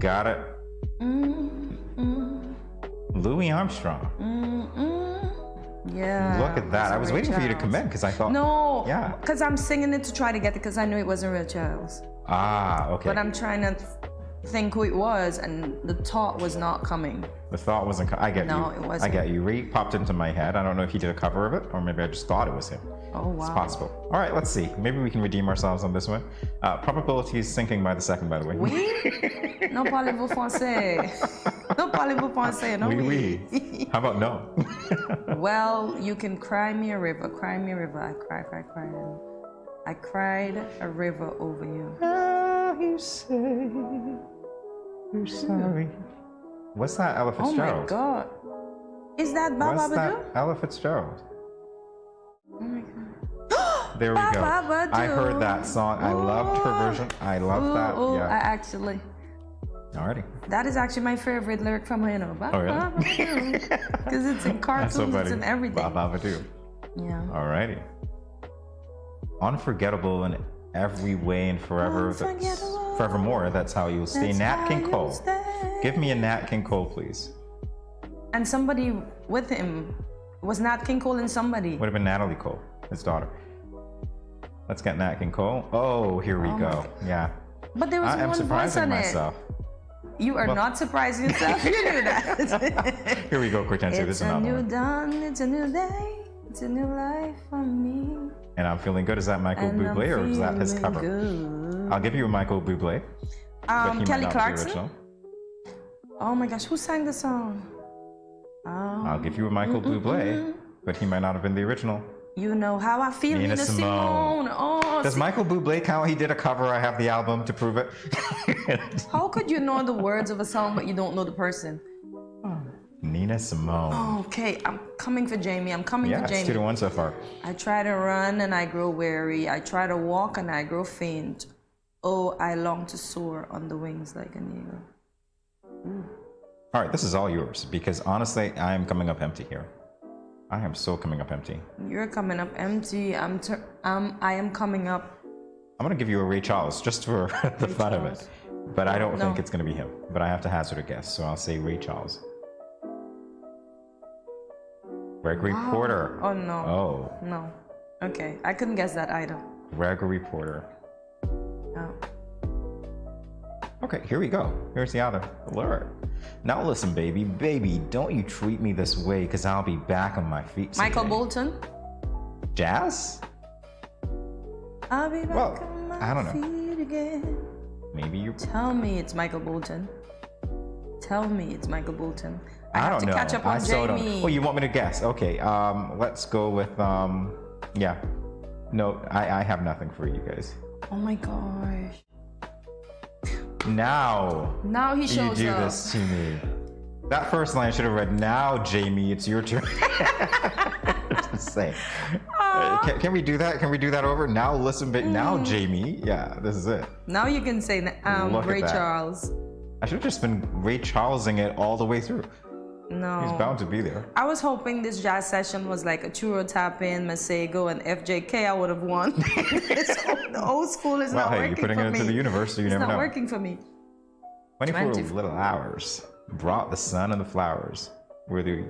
Got it. Louis Armstrong. Yeah. Look at that. I was waiting for you to commit because I thought. No. Yeah. Because I'm singing it to try to get it because I knew it wasn't Ray Charles. Ah, okay. But I'm trying to think who it was, and the thought was not coming. The thought wasn't. I get you. No, it wasn't. I get you. Ray popped into my head. I don't know if he did a cover of it, or maybe I just thought it was him. Oh wow. It's possible. All right, let's see. Maybe we can redeem ourselves on this one. Probability is sinking by the second, by the way. Oui? Non parlez-vous français? Non parlez-vous français? No, oui. How about no? Well, you can cry me a river. Cry me a river. I cried. I cried a river over you. You say you're sorry. What's that, Ella Fitzgerald? Oh my God. Is that Baba What's that, Badu? Ella Fitzgerald? Oh my God. There we go. Baba I heard Badu. that song. I loved her version. I love that. Oh, Yeah. I actually. Alrighty. That is actually my favorite lyric from her, you know. Oh, really? Because it's in cartoons, it's in everything. Ba-ba-ba-doo. Yeah. Alrighty. Unforgettable in every way and forever. Forevermore, that's how you'll stay. Nat King Cole. Give me a Nat King Cole, please. And somebody with him. Was Nat King Cole and somebody? Would have been Natalie Cole, his daughter. Let's get Nat King Cole. Oh, here we go. Yeah. But there was I am one voice surprising on myself. it. You are not surprising yourself. You knew that. Here we go, Kortensia. This is It's a another new one. dawn, it's a new day, it's a new life for me. And I'm feeling good. Is that Michael And I'm Bublé or is that his feeling cover? good. I'll give you a Michael Bublé. But he might Kelly not be Clarkson? original. Oh my gosh, who sang the song? I'll give you a Michael Bublé, but he might not have been the original. You know how I feel, Nina Simone. Oh, Does Michael Bublé count? He did a cover. I have the album to prove it. How could you know the words of a song but you don't know the person? Nina Simone. Okay, I'm coming for Jamie. I'm coming for Yeah, Jamie. it's 2-1 so far. I try to run and I grow weary. I try to walk and I grow faint. Oh, I long to soar on the wings like an eagle. Ooh. All right, this is all yours because honestly, I am coming up empty here. I am so coming up empty. You're coming up empty. I am coming up. I'm gonna give you a Ray Charles just for the fun of it, but I don't think it's gonna be him. But I have to hazard a guess, so I'll say Ray Charles. Gregory Porter. Oh no. Oh. No. Okay, I couldn't guess that either. Gregory Porter. Oh. Okay, here we go. Here's the other lyric. Now listen, baby, don't you treat me this way, cause I'll be back on my feet someday. Michael Bolton. Jazz? I'll be back on my I don't know. feet again. Maybe you. Tell me it's Michael Bolton. Tell me it's Michael Bolton. I I have don't to know. catch up on I still Jamie. don't. Oh, you want me to guess? Okay. Let's go with yeah. No, I have nothing for you guys. Oh my gosh. Now Now he you shows do up. this to me. That first line should have read, "Now, Jamie, it's your turn." Just saying. Can we do that? Can we do that over? Now, listen, but now, Jamie. Yeah, this is it. Now you can say Look at Ray that. Charles. I should have just been Ray Charlesing it all the way through. No. He's bound to be there. I was hoping this jazz session was like a Churro Tap-In, Masego, and FJK. I would have won. The old school is Well, not hey, working you're putting for it me. into the universe, so you it's never not know. working for me. 24 20. little hours brought the sun and the flowers where there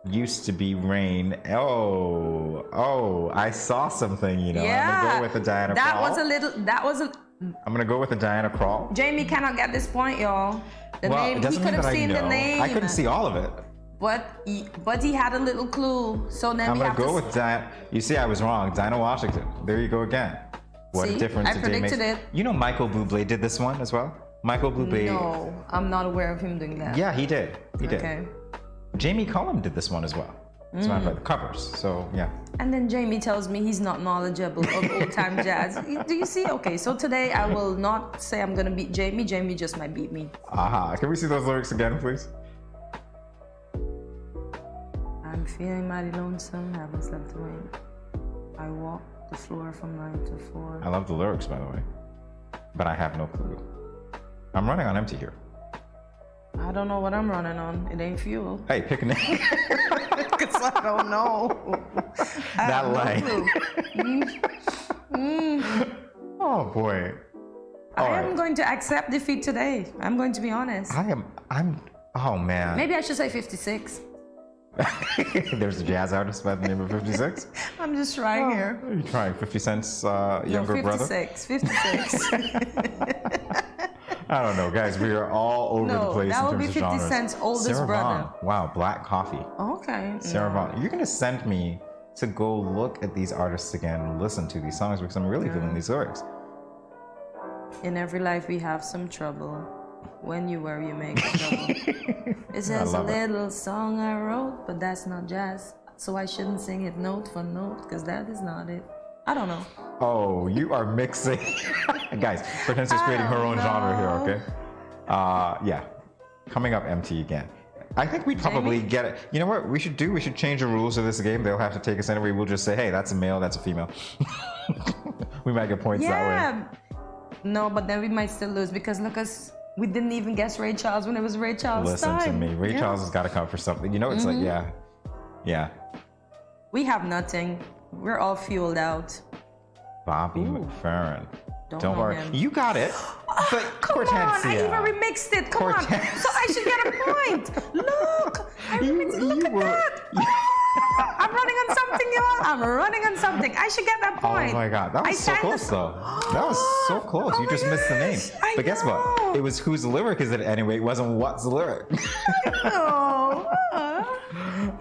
used to be rain. Oh, I saw something, you know. Yeah. I'm gonna go with the Diana Krall. I'm gonna go with the Diana Krall. Jamie cannot get this point, y'all. The Well, name, it he doesn't could mean have that seen I know. the name. I couldn't see all of it. But he had a little clue. So then I'm we gonna have go to with Diana. You see, I was wrong. Dinah Washington. There you go again. What See? a difference I a day makes. predicted it. You know Michael Bublé did this one as well? Michael Bublé. No, I'm not aware of him doing that. Yeah, he did. He did. Okay. Jamie Cullum did this one as well. As a matter of fact, the covers. So, yeah. And then Jamie tells me he's not knowledgeable of old-time jazz. Do you see? Okay, so today I will not say I'm gonna beat Jamie. Jamie just might beat me. Aha. Can we see those lyrics again, please? I'm feeling mighty lonesome, haven't slept a wink. I walk the floor from 9 to 4. I love the lyrics, by the way. But I have no clue. I'm running on empty here. I don't know what I'm running on. It ain't fuel. Hey, pick a name. Because I don't know. I That have line. No clue. Oh, boy. I All am right. going to accept defeat today. I'm going to be honest. Oh, man. Maybe I should say 56. There's a jazz artist by the name of 56. I'm just trying here. Are you trying 50 Cent's younger brother? 56. I don't know, guys. We are all over the place that in would terms be of 50 genres. Cent's oldest Sarah brother. Vaughan. Wow, Black Coffee. Okay. Sarah no. Vaughan. You're going to send me to go look at these artists again and listen to these songs because I'm really feeling these lyrics. In every life we have some trouble. When you worry, you make trouble. It says a love it. little song I wrote, but that's not jazz. So I shouldn't sing it note for note, because that is not it. I don't know. Oh, you are mixing. Guys, Kortensia's creating her own genre here, okay? Yeah. Coming up empty again. I think we'd probably get it. You know what we should do? We should change the rules of this game. They'll have to take us anyway. We'll just say, hey, that's a male, that's a female. We might get points that way. No, but then we might still lose because look us We didn't even guess Ray Charles when it was Ray Charles' time. Listen to me. Ray Yeah. Charles has got to come for something. You know, it's like, yeah. We have nothing. We're all fueled out. Bobby McFerrin. Don't Don't know worry. him. You got it. But Come on, I Kortensia. even remixed it. Come on. So I should get a point. Look, I remixed. Look at that. I'm running on something, y'all. I'm running on something. I should get that point. Oh my God, that was so close though. That was so close. You just missed the name. But guess what? It was whose lyric is it anyway? It wasn't what's the lyric. Oh,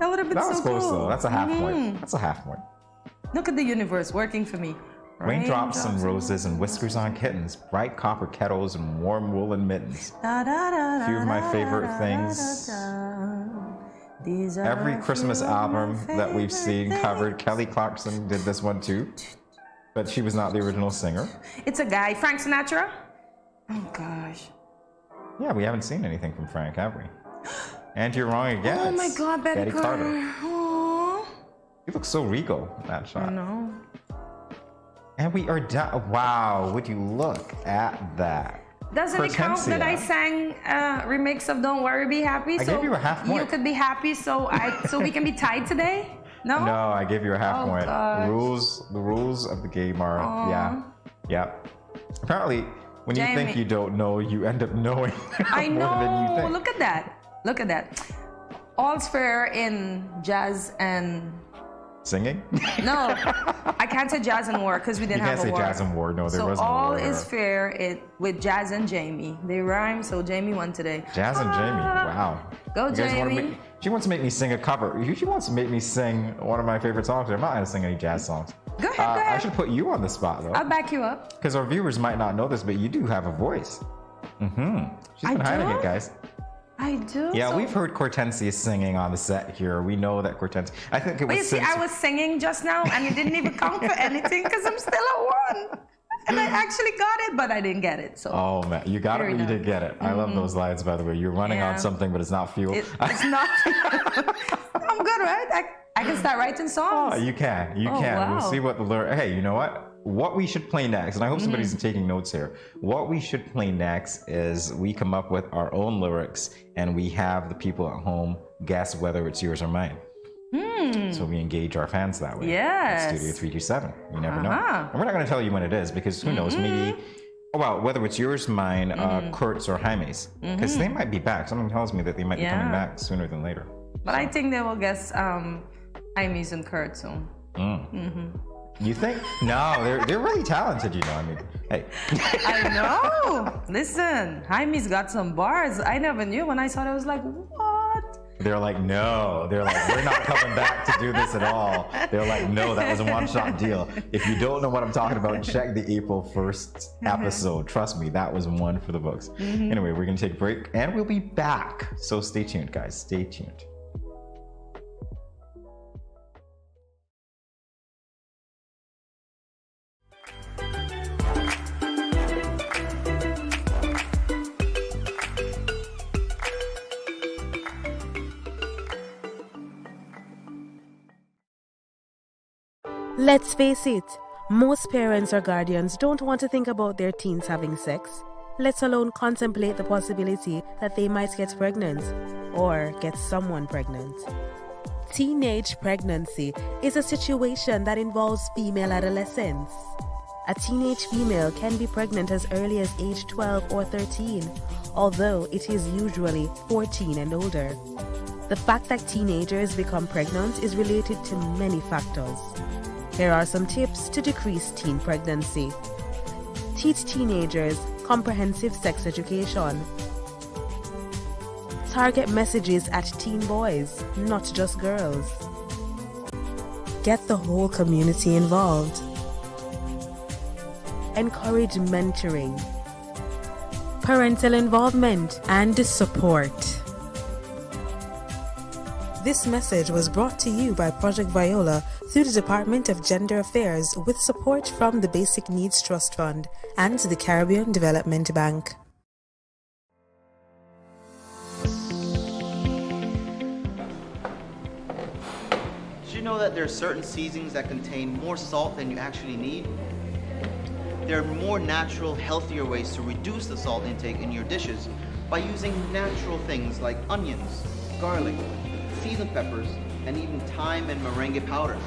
that would have been That so was close cool. though. That's a half point. That's a half point. Look at the universe working for me. Raindrops and roses and whiskers on kittens, bright copper kettles and warm woolen mittens. A few of my favorite things. Every Christmas album that we've seen covered, Kelly Clarkson did this one too, but she was not the original singer. It's a guy, Frank Sinatra. Oh gosh. Yeah, we haven't seen anything from Frank, have we? And you're wrong again. Oh my God, Betty Carter. Aww. You look so regal in that shot. I know. And we are done. Wow, would you look at that? Doesn't it count that I sang a remix of "Don't Worry, Be Happy"? I gave you a half point. You could be happy, so we can be tied today. No. No, I gave you a half point. Gosh. The rules of the game are yeah. Apparently, when you think you don't know, you end up knowing I know. more than you think. Look at that. Look at that. All's fair in jazz and. Singing? No, I can't say jazz and war because we didn't have a war. You can't say jazz and war. No, there wasn't a all war. is fair with Jazz and Jamie. They rhyme, so Jamie won today. Jazz and Jamie. Wow. Go, You guys wanna Jamie. she wants to make me sing a cover. She wants to make me sing one of my favorite songs. I'm not going to sing any jazz songs. Go ahead. I should put you on the spot though, I'll back you up. because our viewers might not know this, but you do have a voice. She's been hiding it, guys. I do. Yeah, so- we've heard Kortensia singing on the set here. We know that Kortensia. I think it was. But you see, I was singing just now, and it didn't even count for anything because I'm still at one. And I actually got it, but I didn't get it. So. Oh man, you got it, but you did get it. I love those lines, by the way. You're running on something, but it's not fuel. It's not. I'm good, right? I can start writing songs. Oh, you can. You Oh, can. wow. We'll see what the lyric. Hey, you know what? What we should play next, and I hope somebody's taking notes here. What we should play next is we come up with our own lyrics, and we have the people at home guess whether it's yours or mine. So we engage our fans that way. Yes. At Studio 327. You never know. Uh-huh. And we're not going to tell you when it is because who knows? Maybe. Well, whether it's yours, mine, Kurt's, or Jaime's, because they might be back. Something tells me that they might be coming back sooner than later. But I think they will guess Jaime's and Kurt soon. You think? No, they're really talented, you know. I mean, hey. I know. Listen, Jaime's got some bars. I never knew. When I saw it, I was like, what? They're like, no. They're like, we're not coming back to do this at all. They're like, no, that was a one-shot deal. If you don't know what I'm talking about, check the April 1st episode. Trust me, that was one for the books. Anyway, we're going to take a break, and we'll be back. So stay tuned, guys. Stay tuned. Let's face it, most parents or guardians don't want to think about their teens having sex, let alone contemplate the possibility that they might get pregnant or get someone pregnant. Teenage pregnancy is a situation that involves female adolescents. A teenage female can be pregnant as early as age 12 or 13, although it is usually 14 and older. The fact that teenagers become pregnant is related to many factors. Here are some tips to decrease teen pregnancy. Teach teenagers comprehensive sex education. Target messages at teen boys, not just girls. Get the whole community involved. Encourage mentoring, parental involvement, and support. This message was brought to you by Project Viola through the Department of Gender Affairs with support from the Basic Needs Trust Fund and the Caribbean Development Bank. Did you know that there are certain seasonings that contain more salt than you actually need? There are more natural, healthier ways to reduce the salt intake in your dishes by using natural things like onions, garlic, seasoned peppers, and even thyme and merengue powder.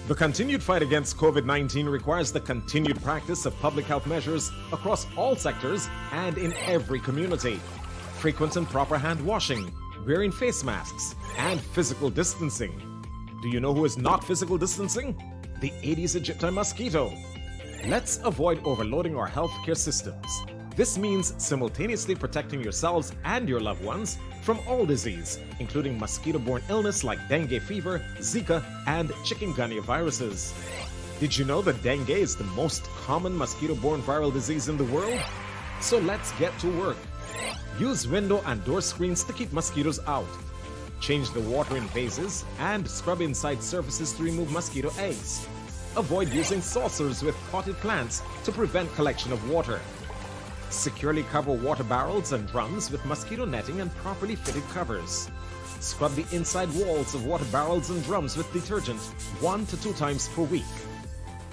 The continued fight against COVID-19 requires the continued practice of public health measures across all sectors and in every community. Frequent and proper hand washing, wearing face masks, and physical distancing. Do you know who is not physical distancing? The Aedes aegypti mosquito. Let's avoid overloading our healthcare systems. This means simultaneously protecting yourselves and your loved ones from all disease, including mosquito-borne illness like dengue fever, Zika, and chikungunya viruses. Did you know that dengue is the most common mosquito-borne viral disease in the world? So let's get to work. Use window and door screens to keep mosquitoes out. Change the water in vases and scrub inside surfaces to remove mosquito eggs. Avoid using saucers with potted plants to prevent collection of water. Securely cover water barrels and drums with mosquito netting and properly fitted covers. Scrub the inside walls of water barrels and drums with detergent 1 to 2 times per week.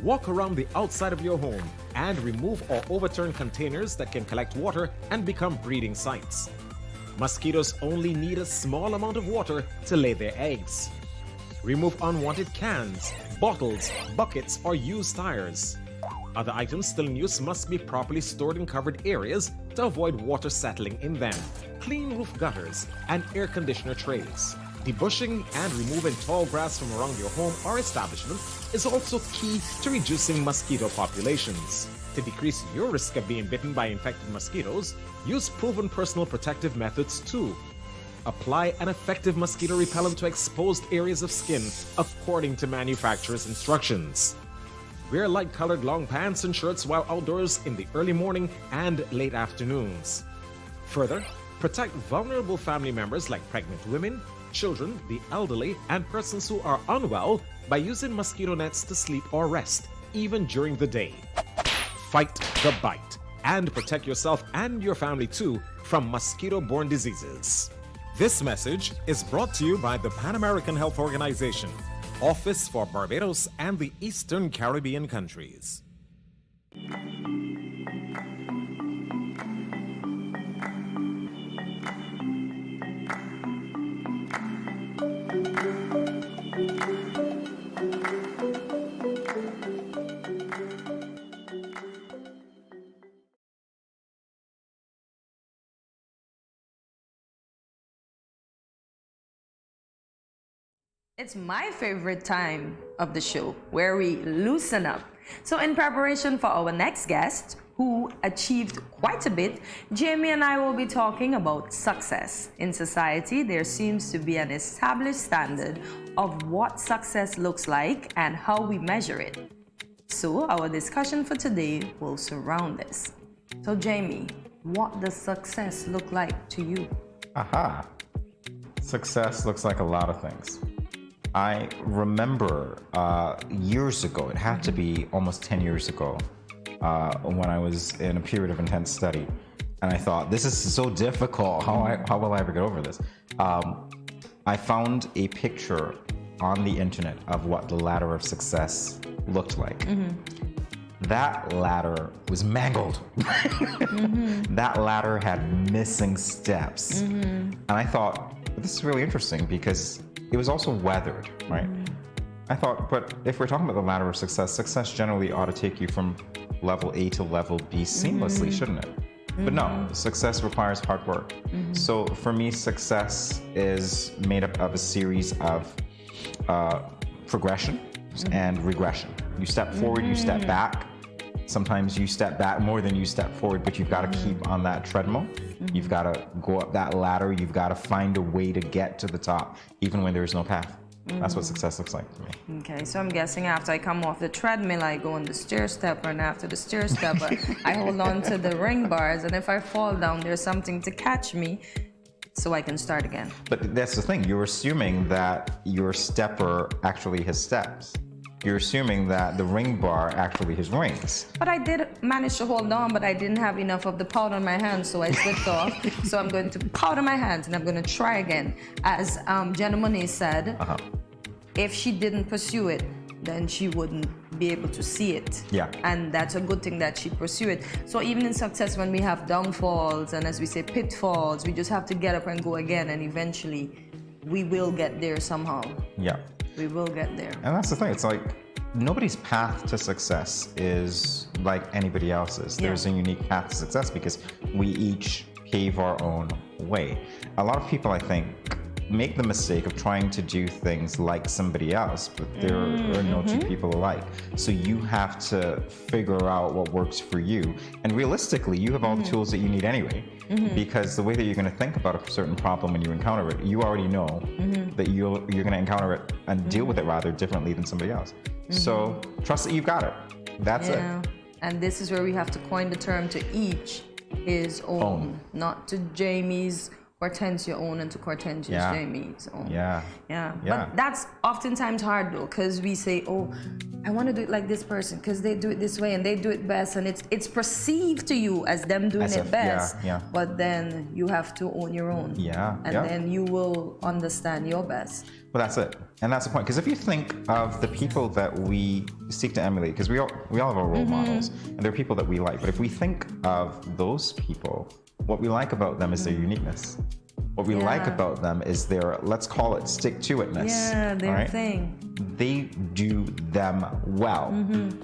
Walk around the outside of your home and remove or overturn containers that can collect water and become breeding sites. Mosquitoes only need a small amount of water to lay their eggs. Remove unwanted cans, bottles, buckets, or used tires. Other items still in use must be properly stored in covered areas to avoid water settling in them. Clean roof gutters and air conditioner trays. Debushing and removing tall grass from around your home or establishment is also key to reducing mosquito populations. To decrease your risk of being bitten by infected mosquitoes, use proven personal protective methods too. Apply an effective mosquito repellent to exposed areas of skin according to manufacturer's instructions. Wear light-colored long pants and shirts while outdoors in the early morning and late afternoons. Further, protect vulnerable family members like pregnant women, children, the elderly, and persons who are unwell by using mosquito nets to sleep or rest, even during the day. Fight the bite and protect yourself and your family too from mosquito-borne diseases. This message is brought to you by the Pan American Health Organization, Office for Barbados and the Eastern Caribbean countries. It's my favorite time of the show where we loosen up. So in preparation for our next guest, who achieved quite a bit, Jamie and I will be talking about success. In society, there seems to be an established standard of what success looks like and how we measure it. So our discussion for today will surround this. So Jamie, what does success look like to you? Aha. Success looks like a lot of things. I remember years ago, it had to be almost 10 years ago, when I was in a period of intense study, and I thought, this is so difficult, how will I ever get over this? I found a picture on the internet of what the ladder of success looked like. Mm-hmm. That ladder was mangled. Mm-hmm. That ladder had missing steps. Mm-hmm. And I thought, this is really interesting because it was also weathered, right? Mm-hmm. I thought, but if we're talking about the ladder of success, success generally ought to take you from level A to level B seamlessly, mm-hmm. shouldn't it? Mm-hmm. But no, success requires hard work. Mm-hmm. So for me, success is made up of a series of progression mm-hmm. and regression. You step forward, mm-hmm. you step back. Sometimes you step back more than you step forward, but you've got to keep on that treadmill. Mm-hmm. You've got to go up that ladder. You've got to find a way to get to the top, even when there is no path. Mm-hmm. That's what success looks like to me. Okay, so I'm guessing after I come off the treadmill, I go on the stair stepper, and after the stair stepper, I hold on to the ring bars, and if I fall down, there's something to catch me so I can start again. But that's the thing. You're assuming that your stepper actually has steps. you're assuming that the ring bar actually has rings. But I did manage to hold on, but I didn't have enough of the powder on my hands, so I slipped off. So I'm going to powder my hands, and I'm going to try again. As Jenna Monet said, if she didn't pursue it, then she wouldn't be able to see it. Yeah. And that's a good thing that she pursued it. So even in success, when we have downfalls and, as we say, pitfalls, we just have to get up and go again, and eventually we will get there somehow. Yeah. We will get there. And that's the thing. It's like nobody's path to success is like anybody else's. Yeah. There's a unique path to success because we each pave our own way. A lot of people, I think, make the mistake of trying to do things like somebody else, but there are no two people alike. So you have to figure out what works for you. And realistically, you have all the tools that you need anyway, because the way that you're going to think about a certain problem when you encounter it, you already know that you're going to encounter it and deal with it rather differently than somebody else. So trust that you've got it. That's it. And this is where we have to coin the term to each his own. Not to Jamie's Kortensia own and to Kortensia's Jamie's own. Yeah. But that's oftentimes hard though, because we say, oh, I want to do it like this person because they do it this way and they do it best, and it's perceived to you as them doing it best. But then you have to own your own. And then you will understand your best. Well, that's it. And that's the point. Because if you think of the people that we seek to emulate, because we all have our role models, and there are people that we like. But if we think of those people, what we like about them is their uniqueness. What we like about them is their, let's call it stick-to-itness. Yeah, their thing. They do them well.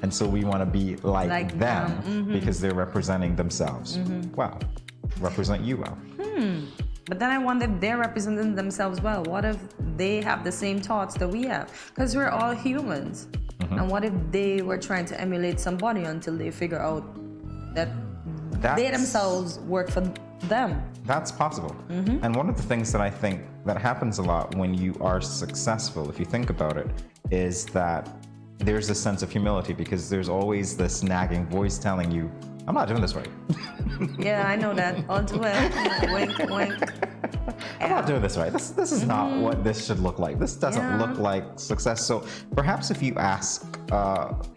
And so we want to be like them because they're representing themselves well. Represent you well. But then I wonder if they're representing themselves well. What if they have the same thoughts that we have? Because we're all humans. And what if they were trying to emulate somebody until they figure out that they themselves work for them? That's possible. And one of the things that I think that happens a lot when you are successful, if you think about it, is that there's a sense of humility, because there's always this nagging voice telling you, I'm not doing this right. Yeah, I know that all too well. Wink, wink. I'm not doing this right. This is not what this should look like. This doesn't look like success. So perhaps if you ask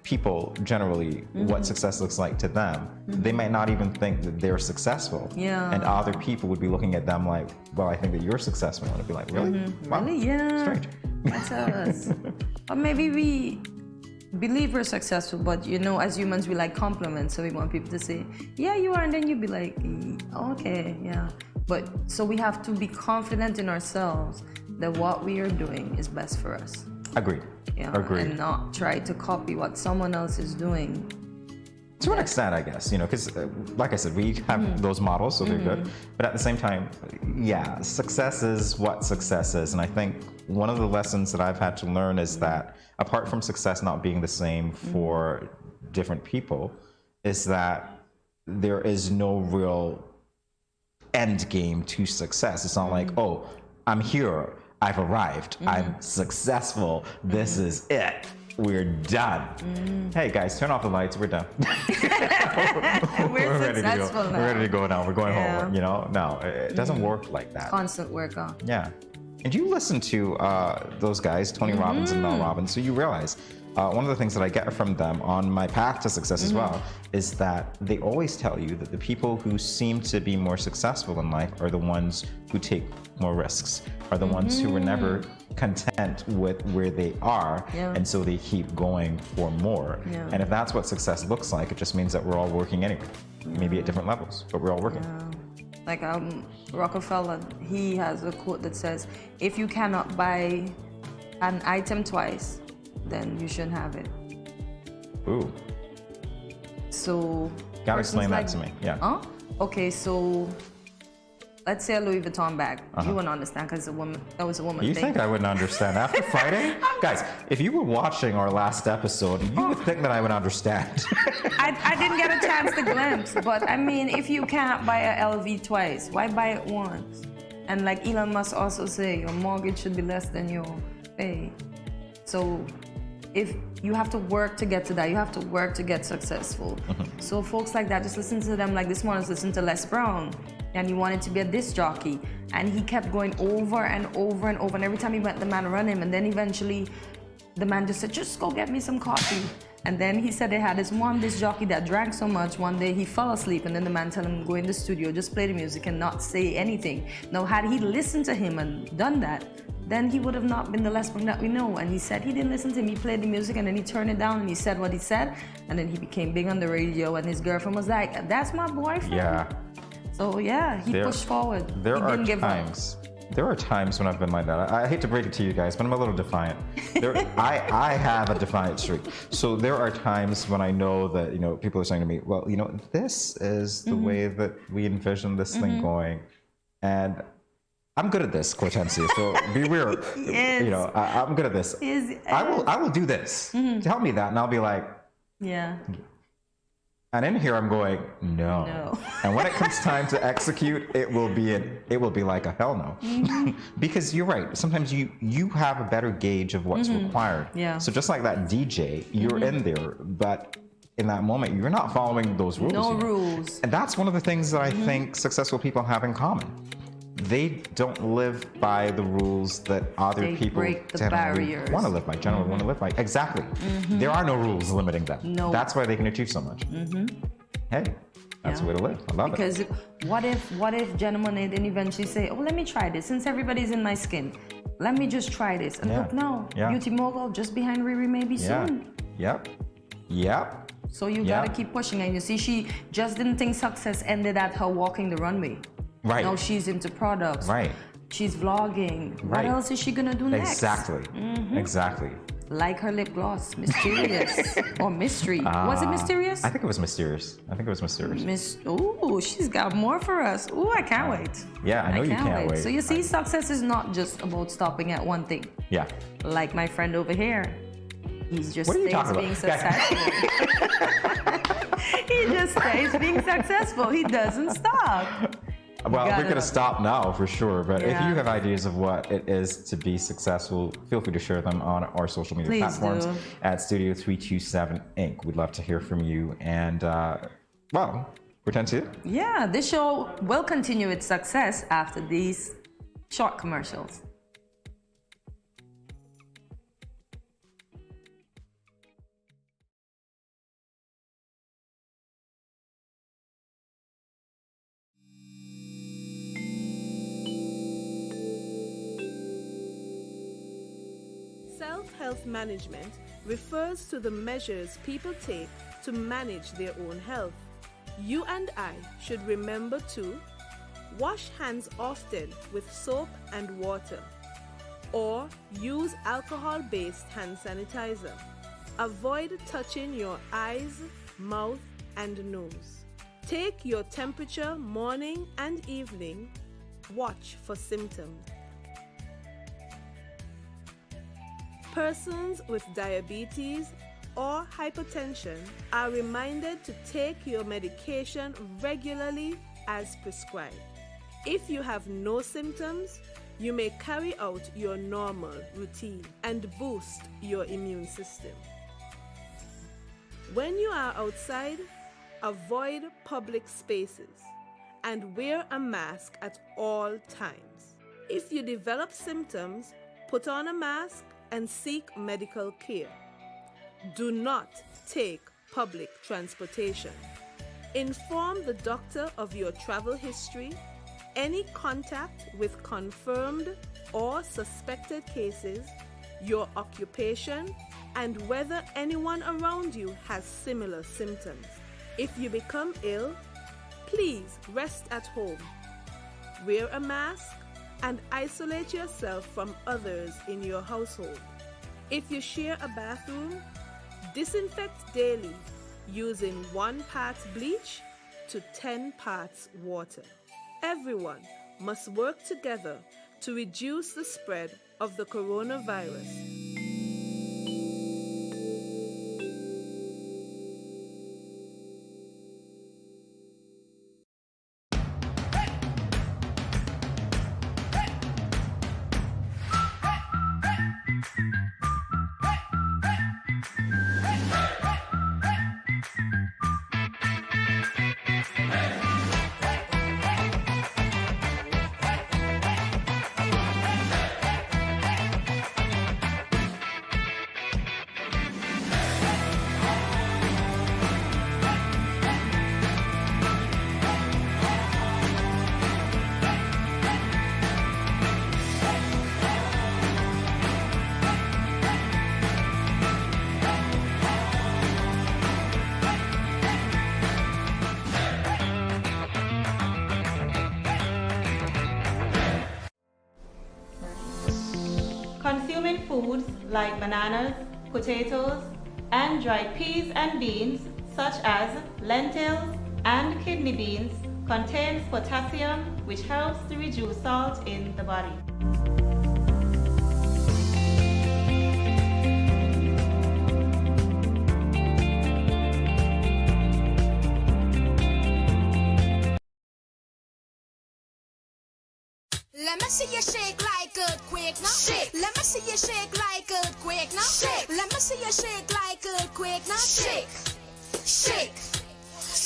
people generally what success looks like to them, they might not even think that they're successful. And other people would be looking at them like, well, I think that you're successful. And it'd be like, really? Wow. Really? Yeah. Strange. That's us. Or maybe we believe we're successful, but you know, as humans, we like compliments. So we want people to say, yeah, you are. And then you'd be like, okay, yeah. But so we have to be confident in ourselves that what we are doing is best for us. Agreed. Agreed. And not try to copy what someone else is doing. To an extent, I guess, because like I said, we have those models, so they're good. But at the same time, success is what success is. And I think one of the lessons that I've had to learn is that apart from success not being the same for different people, is that there is no real end game to success. It's not like, oh, I'm here, I've arrived, I'm successful, this is it. We're done. Hey guys, turn off the lights. We're done. We're successful now. We're ready to go now. We're going home. No, it doesn't work like that. Constant work on. Yeah. And you listen to those guys, Tony Robbins and Mel Robbins, so you realize one of the things that I get from them on my path to success as well is that they always tell you that the people who seem to be more successful in life are the ones who take more risks, are the ones who were never content with where they are, and so they keep going for more. And if that's what success looks like, it just means that we're all working anyway, maybe at different levels, but we're all working. Like Rockefeller, he has a quote that says, if you cannot buy an item twice, then you shouldn't have it. Ooh. So gotta explain that to me. Yeah. Okay, so let's say a Louis Vuitton bag. You wouldn't understand because that was a woman You thing. think I wouldn't understand after Friday? Guys, if you were watching our last episode, you would think that I would understand. I didn't get a chance to glimpse, but I mean, if you can't buy a LV twice, why buy it once? And like Elon Musk also say, your mortgage should be less than your pay. So if you have to work to get to that, you have to work to get successful. So folks like that, just listen to them. Like this morning, I was listening to Les Brown, and he wanted to be a disc jockey, and he kept going over and over and over, and every time he went, the man run him, and then eventually the man just said, just go get me some coffee. And then he said they had this disc jockey that drank so much, one day he fell asleep, and then the man told him, go in the studio, just play the music and not say anything. Now, had he listened to him and done that, then he would have not been the Les Brown that we know. And he said he didn't listen to him, he played the music and then he turned it down and he said what he said, and then he became big on the radio, and his girlfriend was like, that's my boyfriend. Yeah. So yeah, he pushed forward. There he are didn't give up. times. There are times when I've been like that. I hate to break it to you guys, but I'm a little defiant. I have a defiant streak. So there are times when I know that, people are saying to me, well, this is the way that we envision this thing going. And I'm good at this, Kortensia. So be weird. Yes. I'm good at this. I will do this. Tell me that, and I'll be like, yeah. And in here, I'm going, no. And when it comes time to execute, it will be like a hell no. Because you're right. Sometimes you have a better gauge of what's required. Yeah. So just like that DJ, you're in there, but in that moment, you're not following those rules. No rules. And that's one of the things that I think successful people have in common. They don't live by the rules that other people break the barriers. Want to live by, generally want to live by. Exactly. There are no rules limiting them. No. That's why they can achieve so much. Hey, that's the way to live. I love it. Because what if gentlemen didn't eventually say, oh, let me try this, since everybody's in my skin, let me just try this. And look, no, Beauty Mogul just behind Riri maybe soon. Yep. So you gotta keep pushing. And you see, she just didn't think success ended at her walking the runway. Right. Now she's into products. Right. She's vlogging. What else is she gonna do next? Exactly. Exactly. Like her lip gloss, mysterious or mystery. Was it mysterious? I think it was mysterious. Ooh, she's got more for us. Ooh, I can't wait. Yeah, I know you can't wait. So you see, success is not just about stopping at one thing. Yeah. Like my friend over here. He's just What are you stays talking being about? successful. He just stays being successful. He doesn't stop. Well, we're going to stop now for sure, but if Yeah. you have ideas of what it is to be successful, feel free to share them on our social media Please platforms do. at Studio 327 Inc. We'd love to hear from you. And, Kortensia? Yeah, this show will continue its success after these short commercials. Self-health management refers to the measures people take to manage their own health. You and I should remember to wash hands often with soap and water, or use alcohol-based hand sanitizer. Avoid touching your eyes, mouth, and nose. Take your temperature morning and evening. Watch for symptoms. Persons with diabetes or hypertension are reminded to take your medication regularly as prescribed. If you have no symptoms, you may carry out your normal routine and boost your immune system. When you are outside, avoid public spaces and wear a mask at all times. If you develop symptoms, put on a mask and seek medical care. Do not take public transportation. Inform the doctor of your travel history, any contact with confirmed or suspected cases, your occupation, and whether anyone around you has similar symptoms. If you become ill, please rest at home. Wear a mask and isolate yourself from others in your household. If you share a bathroom, disinfect daily using 1 part bleach to 10 parts water. Everyone must work together to reduce the spread of the coronavirus. foods like bananas, potatoes, and dried peas and beans such as lentils and kidney beans contains potassium, which helps to reduce salt in the body. Let me see you shake like earthquake now. Shake. Let me see you shake like earthquake now. Shake. Let me see you shake like earthquake now. Shake. Shake.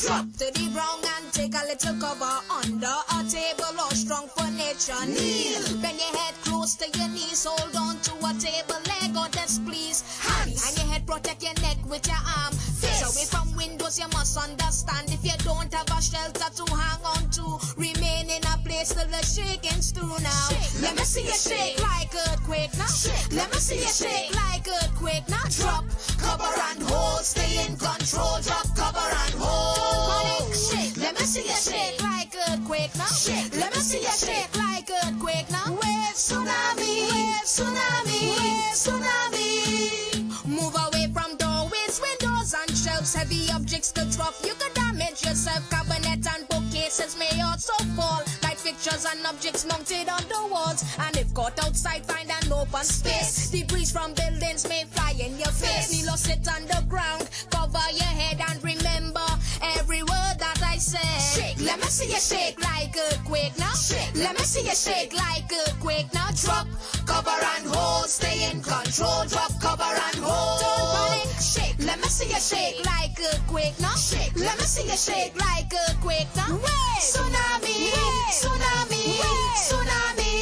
Drop to the ground and take a little cover under a table or strong furniture. Kneel. Bend your head close to your knees. Hold on to a table leg or desk, please. Hands. Behind your head, protect your neck with your arm. Face away from windows, you must understand. If you don't have a shelter to hang on to, remain in a place till the shaking's through now. Shake. Let me see you shake like earthquake now. Shake. Let me see you shake like earthquake now. Drop, cover and hold. Stay in control. Drop, cover and hold. Shake. Let me see you shake like earthquake now. Shake. Let me see you shake like earthquake now. Wave tsunami, wave tsunami, wave tsunami. Move away from doorways, windows and shelves. Heavy objects to drop. You could damage yourself. Cabinet and bookcases may also fall. Light fixtures and objects mounted on the walls. And if caught outside, find an open space. Debris from buildings may fly in your face. Kneel or sit on the ground. Cover your head and remember every word that I say. Shake. Let me see you shake like earthquake now. Shake. Let me see you shake like earthquake now. Drop, cover and hold. Stay in control. Drop, cover and hold. Don't panic. Shake. Let me see you shake like earthquake now. Shake. Let me see you shake like earthquake now. Wave. Tsunami. Wave. Tsunami. Wave. Tsunami.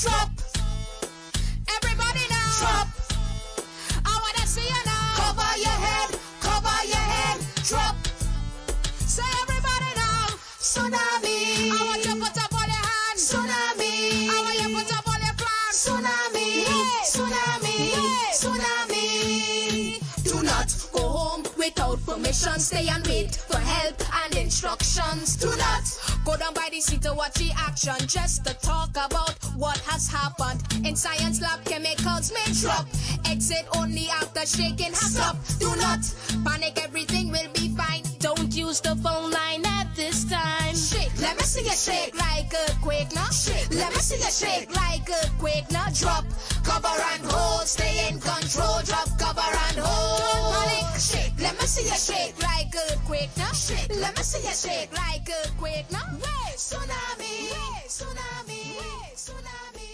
Drop. Everybody now. Drop. I wanna see you now. Cover your head. Cover your head. Drop. Say everybody now. Tsunami. I want you put up all your hands. Tsunami. I want you put up all your flags. Tsunami. Yeah. Tsunami. Yeah. Tsunami. Do not go home without permission. Stay and wait for help and instructions. Do not go down by the seat to watch the action. Just to talk about what has happened. In science lab, chemicals may drop. Exit only after shaking has stopped. Do not panic, everything will be fine. Don't use the phone line at this time. Shake. Let me see you shake like earthquake now. Shake. Let me see you shake like earthquake now. Drop, cover and hold. Stay in control. Drop, cover and hold. Don't panic. Shake. Let me see you shake like earthquake now. Shake. Let me see you shake like earthquake now. Wave. Tsunami. Wave. Tsunami. Wave. Tsunami.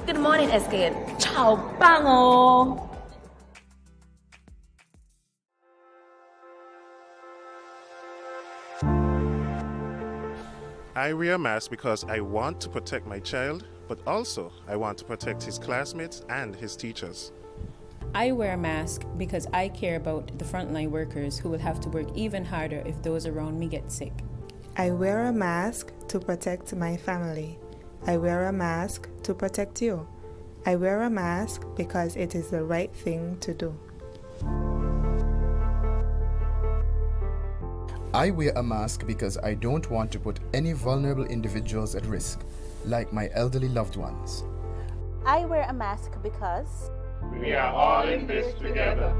Good morning, SKN. Ciao, bango! I wear a mask because I want to protect my child, but also I want to protect his classmates and his teachers. I wear a mask because I care about the frontline workers who will have to work even harder if those around me get sick. I wear a mask to protect my family. I wear a mask to protect you. I wear a mask because it is the right thing to do. I wear a mask because I don't want to put any vulnerable individuals at risk, like my elderly loved ones. I wear a mask because we are all in this together.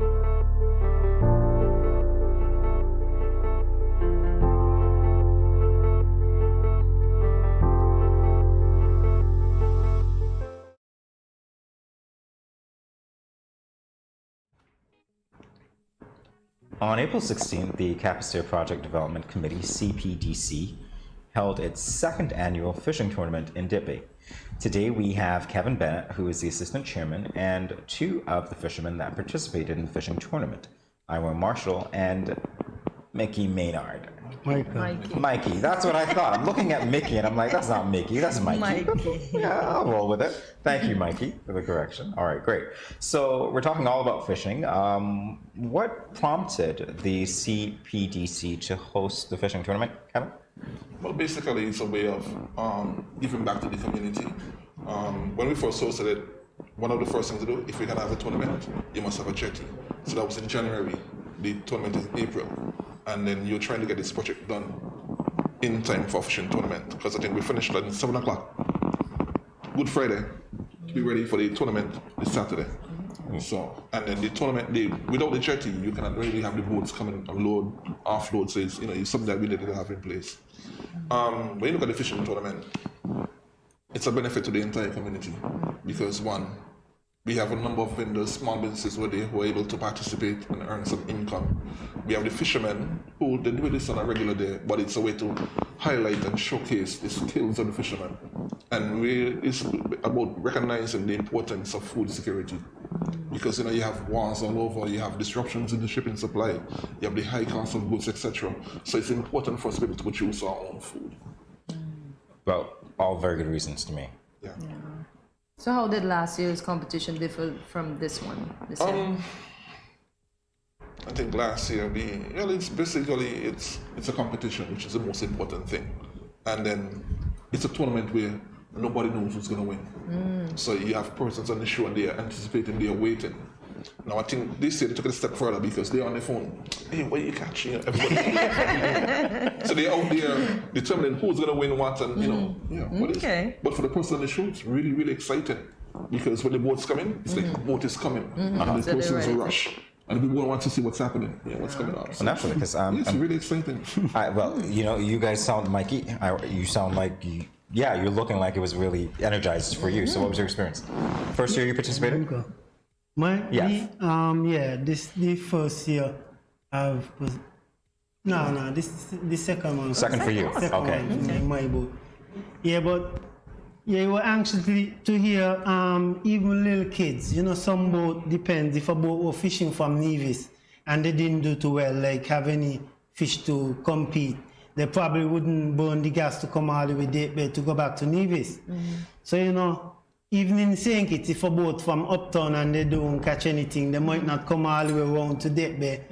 On April 16th, the Capistair Project Development Committee, CPDC, held its second annual fishing tournament in Dippy. Today we have Kevin Bennett, who is the assistant chairman, and two of the fishermen that participated in the fishing tournament, Ira Marshall and Mickey Maynard. Mikey. That's what I thought. I'm looking at Mickey and I'm like, that's not Mickey, that's Mikey. Yeah, I'll roll with it. Thank you, Mikey, for the correction. All right, great. So we're talking all about fishing. What prompted the CPDC to host the fishing tournament, Kevin? Well, basically, it's a way of giving back to the community. When we first hosted it, one of the first things to do, if you're going to have a tournament, you must have a jetty. So that was in January. The tournament is in April. And then you're trying to get this project done in time for fishing tournament. Because I think we finished at 7 o'clock. Good Friday, to be ready for the tournament this Saturday. So, and then the tournament, without the jetty, you cannot really have the boats coming and load, offload. So it's, it's something that we needed to have in place. When you look at the fishing tournament, it's a benefit to the entire community. Because one, we have a number of vendors, small businesses who are able to participate and earn some income. We have the fishermen who they do this on a regular day, but it's a way to highlight and showcase the skills of the fishermen. And it's about recognizing the importance of food security. Because you have wars all over, you have disruptions in the shipping supply, you have the high cost of goods, etc. So it's important for us to be able to produce our own food. Well, all very good reasons to me. Yeah. So how did last year's competition differ from this one? I think last year it's basically it's a competition, which is the most important thing, and then it's a tournament where nobody knows who's going to win. So you have persons on the show and they are anticipating, they are waiting. Now I think this year they took it a step further because they're on their phone. Hey, what are you catching? Everybody. So they're out there determining who's going to win what, and Okay. But for the person on the show, it's really, really exciting because when the boat's coming, it's like the boat is coming, and the person's a rush. And people want to see what's happening, what's coming on. So Naturally, because it's really exciting. You guys sound, Mikey, you sound like, you're looking like it was really energized for you. So what was your experience? First year you participated? This the first year this is the second one. Second for you, okay. In my boat. Yeah, but you were anxious to hear even little kids, some boat depends if a boat were fishing from Nevis and they didn't do too well, like have any fish to compete, they probably wouldn't burn the gas to come all the way there to go back to Nevis. So even in St. Kitts, if a boat from uptown and they don't catch anything, they might not come all the way around to Dead Bay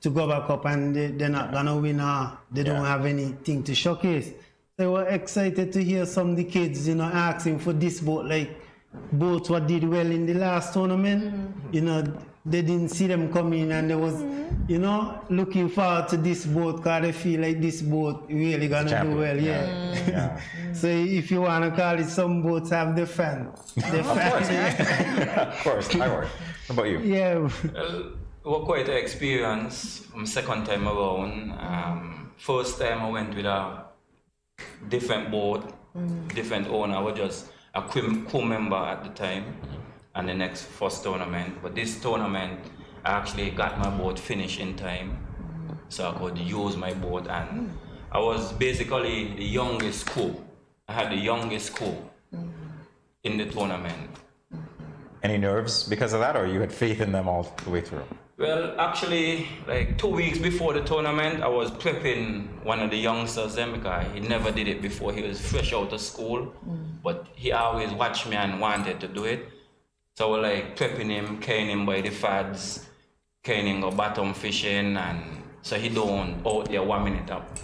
to go back up, and they're not gonna win. They don't have anything to showcase. They were excited to hear some of the kids, asking for this boat, like boats what did well in the last tournament. They didn't see them coming, and they was, looking forward to this boat because they feel like this boat really gonna do well. Yeah. So if you wanna call it, some boats have the fan. Of course. What about you? Yeah. Well, it was quite an experience. Second time around. First time I went with a different boat, different owner. I was just a crew member at the time, and the next first tournament. But this tournament, I actually got my boat finished in time, so I could use my boat, and I was basically the youngest crew. I had the youngest crew in the tournament. Any nerves because of that, or you had faith in them all the way through? Well, actually, like 2 weeks before the tournament, I was prepping one of the youngsters then because he never did it before. He was fresh out of school, but he always watched me and wanted to do it. So I was like prepping him, carrying him by the fads, carrying him go bottom fishing, and so he don't out there 1 minute up,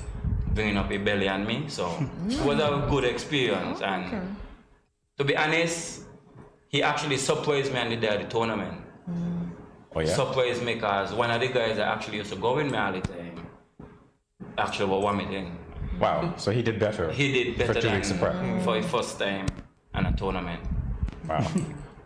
bringing up a belly on me. So it was a good experience, and to be honest, he actually surprised me on the day of the tournament. Oh, yeah? Surprised me because one of the guys that actually used to go with me all the time actually was vomiting. Wow, so he did better. He did better for 2 weeks of prep. for his first time on a tournament. Wow,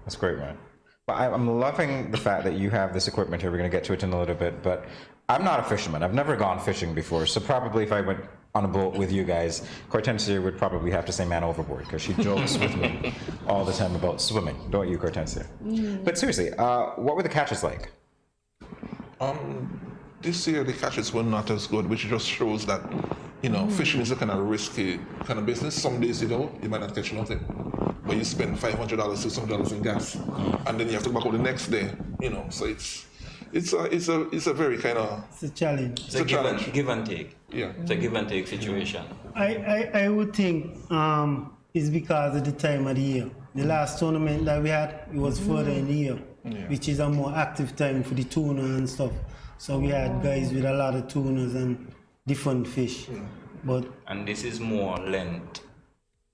that's great, man. But I'm loving the fact that you have this equipment here. We're going to get to it in a little bit, but I'm not a fisherman. I've never gone fishing before, so probably if I went on a boat with you guys, Kortensia would probably have to say man overboard because she jokes with me all the time about swimming. Don't you, Kortensia? But seriously, what were the catches like? This year the catches were not as good, which just shows that, fishing is a kind of risky kind of business. Some days you might not catch nothing, but you spend $500, $600 in gas, and then you have to go back out the next day, so it's a very kind of... It's a challenge. It's a give and take. Yeah. It's a give and take situation. I would think it's because of the time of the year. The last tournament that we had, it was further in the year, which is a more active time for the tuna and stuff. So we had guys with a lot of tunas and different fish. And this is more Lent.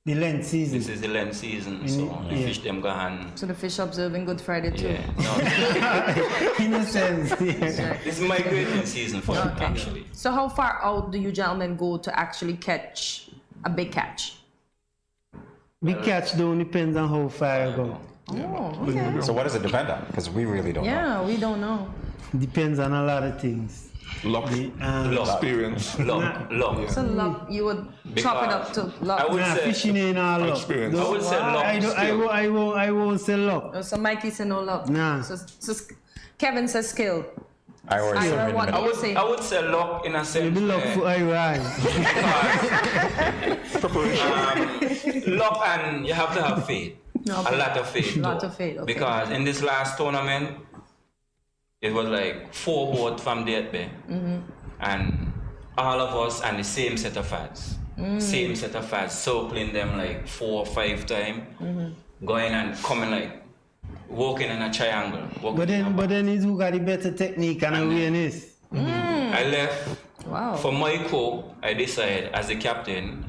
The Lent season. This is the Lent season, so the fish them gone. So the fish observing Good Friday too. In a sense, This is migrating season for them, actually. So how far out do you gentlemen go to actually catch a big catch? Big catch don't depends on how far you go. Oh, okay. So what does it depend on? Because we really don't know. Yeah, we don't know. Depends on a lot of things. Luck, experience. Luck. So luck, you would chop it up to luck. I would say fishing ain't all luck. Experience. I would say luck. I won't say luck. Oh, so Mikey said no luck. Nah. So Kevin says skill. I would say luck in a sense. Maybe luck for luck, and you have to have faith. Okay. A lot of faith. Okay. Because in this last tournament, it was like 4 boats from Dead Bay, and all of us and the same set of fads. Same set of fads, circling them like 4 or 5 times, going and coming like walking in a triangle. But then it's who got the better technique and awareness. I left. For my cook, I decided, as the captain,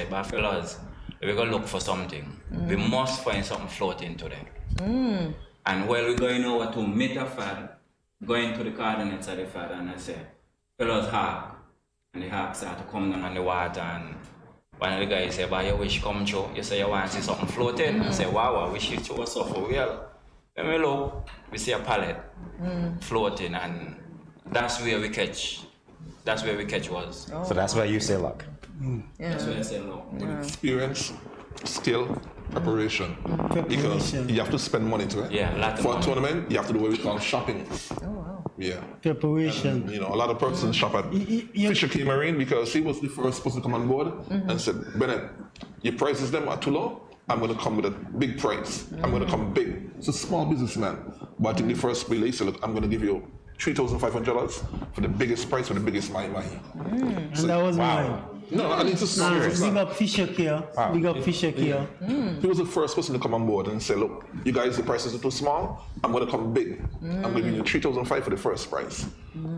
but fellas, we're gonna look for something. We must find something floating today. And while we're going over to meet a fad, going to the coordinates of the fad, and I said, fellas, hawk. And the hawk started to come down on the water, and one of the guys said, "But you wish come through. You say you want to see something floating." I said, "Wow, I wish you show us off for real." When we look, we see a pallet floating, and that's where we catch. That's where we catch was. So that's why you say luck. That's why I say luck. Experience, skill, preparation. Because you have to spend money to it. Yeah, for a tournament, you have to do what we call shopping. Oh wow. Yeah. Preparation. And, a lot of persons shop at Fisher Key Marine because he was the first person to come on board and said, "Bennett, your prices them are too low. I'm going to come with a big price. I'm going to come big." It's a small businessman. But in the first bill, he said, "Look, I'm going to give you $3,500 for the biggest price for the biggest mahi. And that was mine. No, and it's a serious. Big up Fisher here. Big up Fisher here. He was the first person to come on board and say, "Look, you guys, the prices are too small. I'm going to come big. I'm going to give you $3,500 for the first price."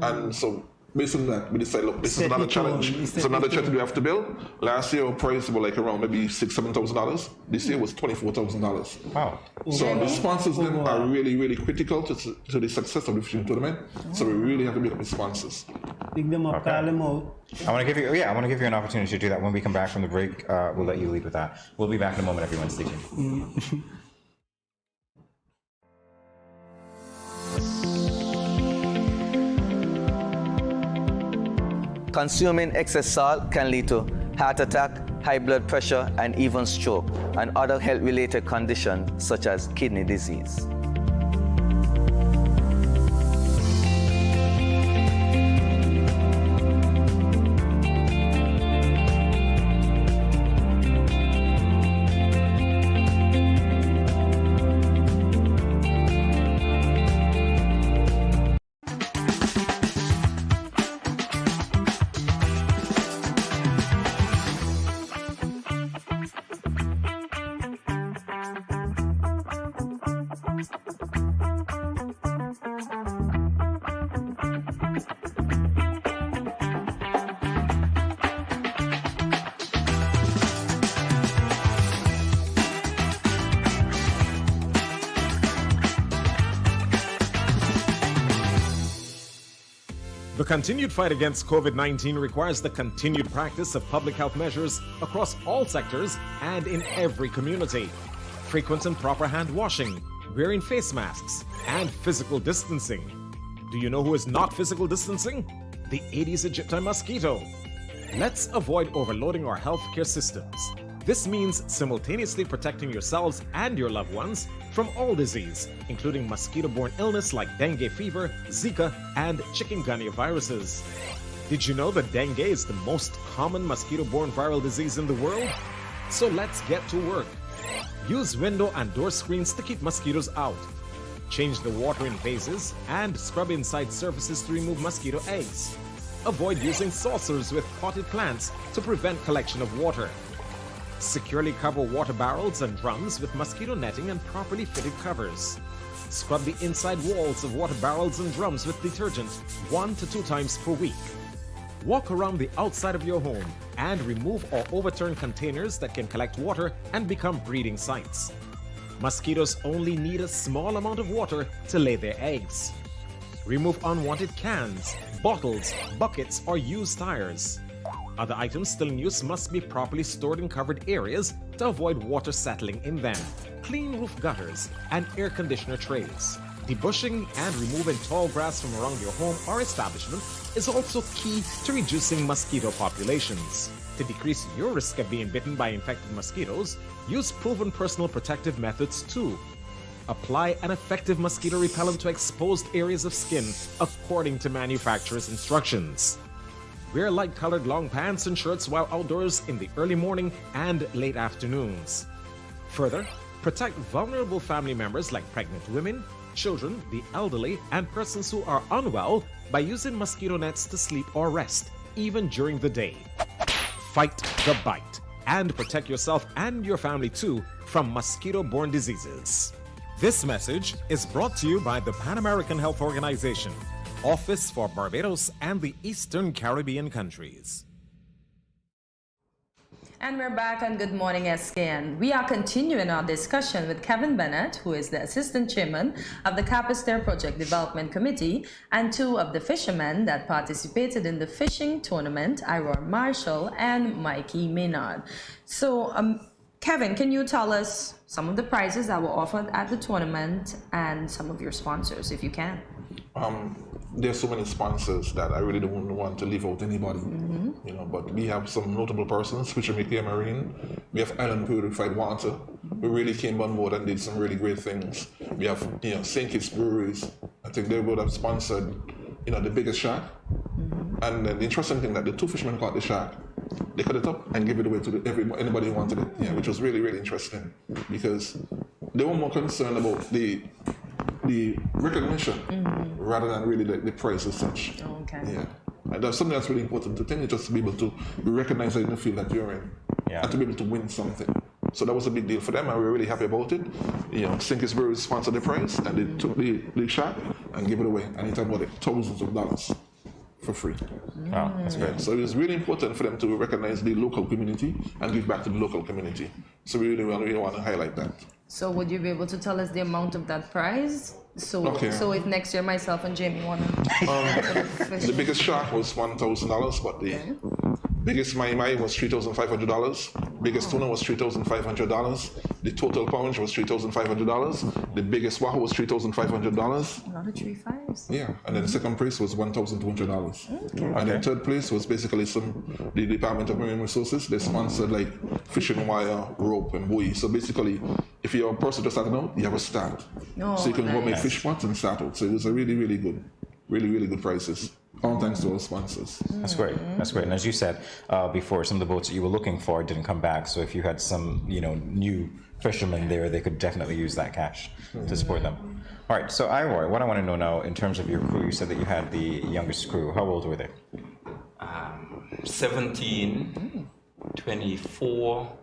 And so, based on that, we decided, look, this is another challenge. It's another challenge we have to build. Last year, our price was like around maybe $6,000-7,000. This year was $24,000. Wow. So the sponsors them are really, really critical to the success of the fishing tournament. So we really have to make up the sponsors. Pick them up, call them out. I want to give you an opportunity to do that when we come back from the break. We'll let you lead with that. We'll be back in a moment, everyone. Stay tuned. Consuming excess salt can lead to heart attack, high blood pressure, and even stroke, and other health-related conditions such as kidney disease. The continued fight against COVID-19 requires the continued practice of public health measures across all sectors and in every community. Frequent and proper hand washing, wearing face masks, and physical distancing. Do you know who is not physical distancing? The Aedes aegypti mosquito. Let's avoid overloading our healthcare systems. This means simultaneously protecting yourselves and your loved ones from all disease, including mosquito-borne illness like dengue fever, Zika, and chikungunya viruses. Did you know that dengue is the most common mosquito-borne viral disease in the world? So let's get to work. Use window and door screens to keep mosquitoes out. Change the water in vases and scrub inside surfaces to remove mosquito eggs. Avoid using saucers with potted plants to prevent collection of water. Securely cover water barrels and drums with mosquito netting and properly fitted covers. Scrub the inside walls of water barrels and drums with detergent 1 to 2 times per week. Walk around the outside of your home and remove or overturn containers that can collect water and become breeding sites. Mosquitoes only need a small amount of water to lay their eggs. Remove unwanted cans, bottles, buckets, or used tires. Other items still in use must be properly stored in covered areas to avoid water settling in them. Clean roof gutters and air conditioner trays. Debushing and removing tall grass from around your home or establishment is also key to reducing mosquito populations. To decrease your risk of being bitten by infected mosquitoes, use proven personal protective methods too. Apply an effective mosquito repellent to exposed areas of skin according to manufacturer's instructions. Wear light-colored long pants and shirts while outdoors in the early morning and late afternoons. Further, protect vulnerable family members like pregnant women, children, the elderly, and persons who are unwell by using mosquito nets to sleep or rest, even during the day. Fight the bite and protect yourself and your family too from mosquito-borne diseases. This message is brought to you by the Pan American Health Organization, Office for Barbados and the Eastern Caribbean countries. And we're back on Good Morning SKN. We are continuing our discussion with Kevin Bennett, who is the Assistant Chairman of the Capistair Project Development Committee, and 2 of the fishermen that participated in the fishing tournament, Iroar Marshall and Mikey Maynard. So, Kevin, can you tell us some of the prizes that were offered at the tournament and some of your sponsors, if you can? There's so many sponsors that I really don't want to leave out anybody, you know. But we have some notable persons, which are Mickey Marine. We have Island Purified Water. We really came on board and did some really great things. We have, you know, St. Kitts Breweries. I think they would have sponsored, you know, the biggest shark. And the interesting thing that the 2 fishermen caught the shark, they cut it up and give it away to anybody who wanted it, yeah, which was really, really interesting, because they were more concerned about the recognition rather than really the price as such. Okay. Yeah. And that's something that's really important to think, just to be able to be recognized in the field that you're in, and to be able to win something. So that was a big deal for them, and we were really happy about it. You know, St. Kitts Breweries sponsored the prize, and they took the shark and gave it away, and it had about thousands of dollars for free. Wow, that's great. Yeah, so it was really important for them to recognize the local community and give back to the local community. So we really want to highlight that. So would you be able to tell us the amount of that prize? So, Okay. so if next year myself and Jamie want to... The biggest shark was $1,000, but the biggest mai was $3,500. Biggest tuna was $3,500. The total pound was $3,500. The biggest wahoo was $3,500. A lot of 3 5s. Yeah, and then the second place was $1,200. And then third place was basically the Department of Marine Resources. They sponsored like fishing wire, rope, and buoy. So basically, if you're a person just starting out, you have a start. So you can go make fish pots and start out. So it was a really, really good prices. All thanks to our sponsors. That's great. That's great. And as you said before, some of the boats that you were looking for didn't come back. So if you had some, you know, new fishermen there, they could definitely use that cash to support them. All right. So Iroy, what I want to know now in terms of your crew, you said that you had the youngest crew. How old were they? 17, 24,